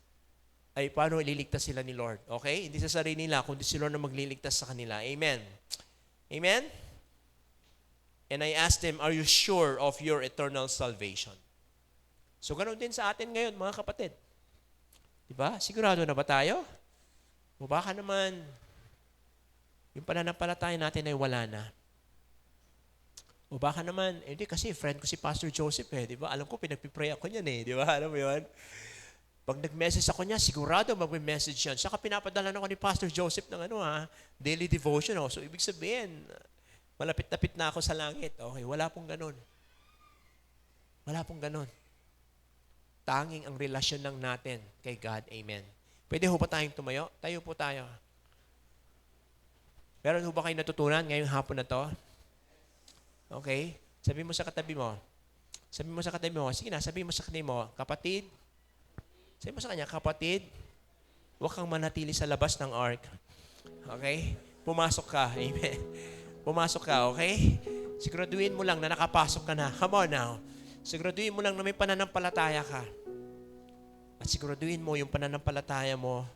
ay paano ililigtas sila ni Lord. Okay? Hindi sa sarili nila, kundi si Lord na magliligtas sa kanila. Amen. Amen? And I asked them, are you sure of your eternal salvation? So, ganoon din sa atin ngayon, mga kapatid. Diba? Sigurado na ba tayo? O baka naman, yung pananampalataya natin ay wala na. O baka naman, hindi kasi friend ko si Pastor Joseph diba? Alam ko, pinagpipray ako niyan diba? Alam mo yun? Pag nag-message ako niya, sigurado mag-message yan. Saka pinapadala ako ni Pastor Joseph ng daily devotion. So, ibig sabihin, malapit-lapit na ako sa langit. Okay, wala pong ganun. Wala pong ganun. Tanging ang relasyon lang natin kay God. Amen. Pwede ho ba tayong tumayo? Tayo po tayo. Meron ho ba kayo natutunan ngayong hapon na to? Okay? Sabi mo sa katabi mo. Sige na, sabi mo sa katabi mo, kapatid, sabi mo sa kanya, kapatid, huwag kang manatili sa labas ng ark. Okay? Pumasok ka. Amen. Pumasok ka, okay? Siguraduhin mo lang na nakapasok ka na. Come on now. Siguraduhin mo lang na may pananampalataya ka. At siguraduhin mo yung pananampalataya mo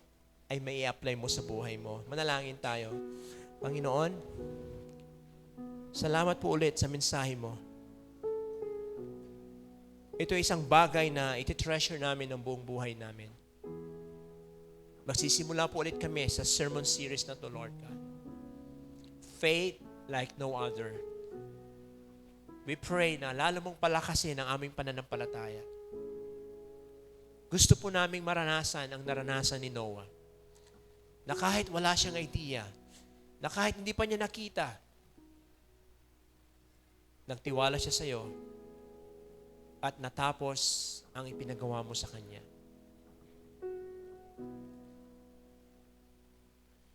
ay may i-apply mo sa buhay mo. Manalangin tayo. Panginoon, salamat po ulit sa mensahe mo. Ito ay isang bagay na iti-treasure namin ng buong buhay namin. Magsisimula po ulit kami sa sermon series na to, Lord God. Faith like no other. we pray na lalo mong palakasin ang aming pananampalataya. Gusto po naming maranasan ang naranasan ni Noah. Na kahit wala siyang idea, na kahit hindi pa niya nakita, nagtiwala siya sa iyo at natapos ang ipinagawa mo sa kanya.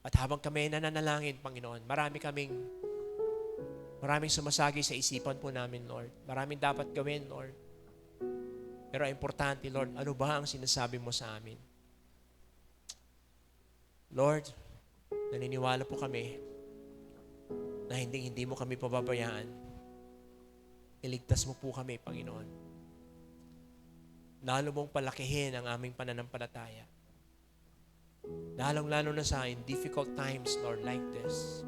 At habang kami nananalangin, Panginoon, maraming sumasagi sa isipan po namin, Lord. Maraming dapat gawin, Lord. Pero importante, Lord, ano ba ang sinasabi mo sa amin? Lord, naniniwala po kami na hindi mo kami pababayaan. Iligtas mo po kami, Panginoon. Lalo mong palakihin ang aming pananampalataya. Lalong-lalo na sa in difficult times, Lord, like this.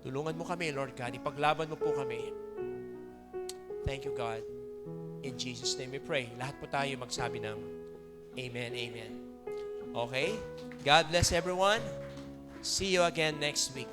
Tulungan mo kami, Lord God. Ipaglaban mo po kami. Thank you, God. In Jesus' name we pray. Lahat po tayo magsabi ng Amen, Amen. Okay? God bless everyone. See you again next week.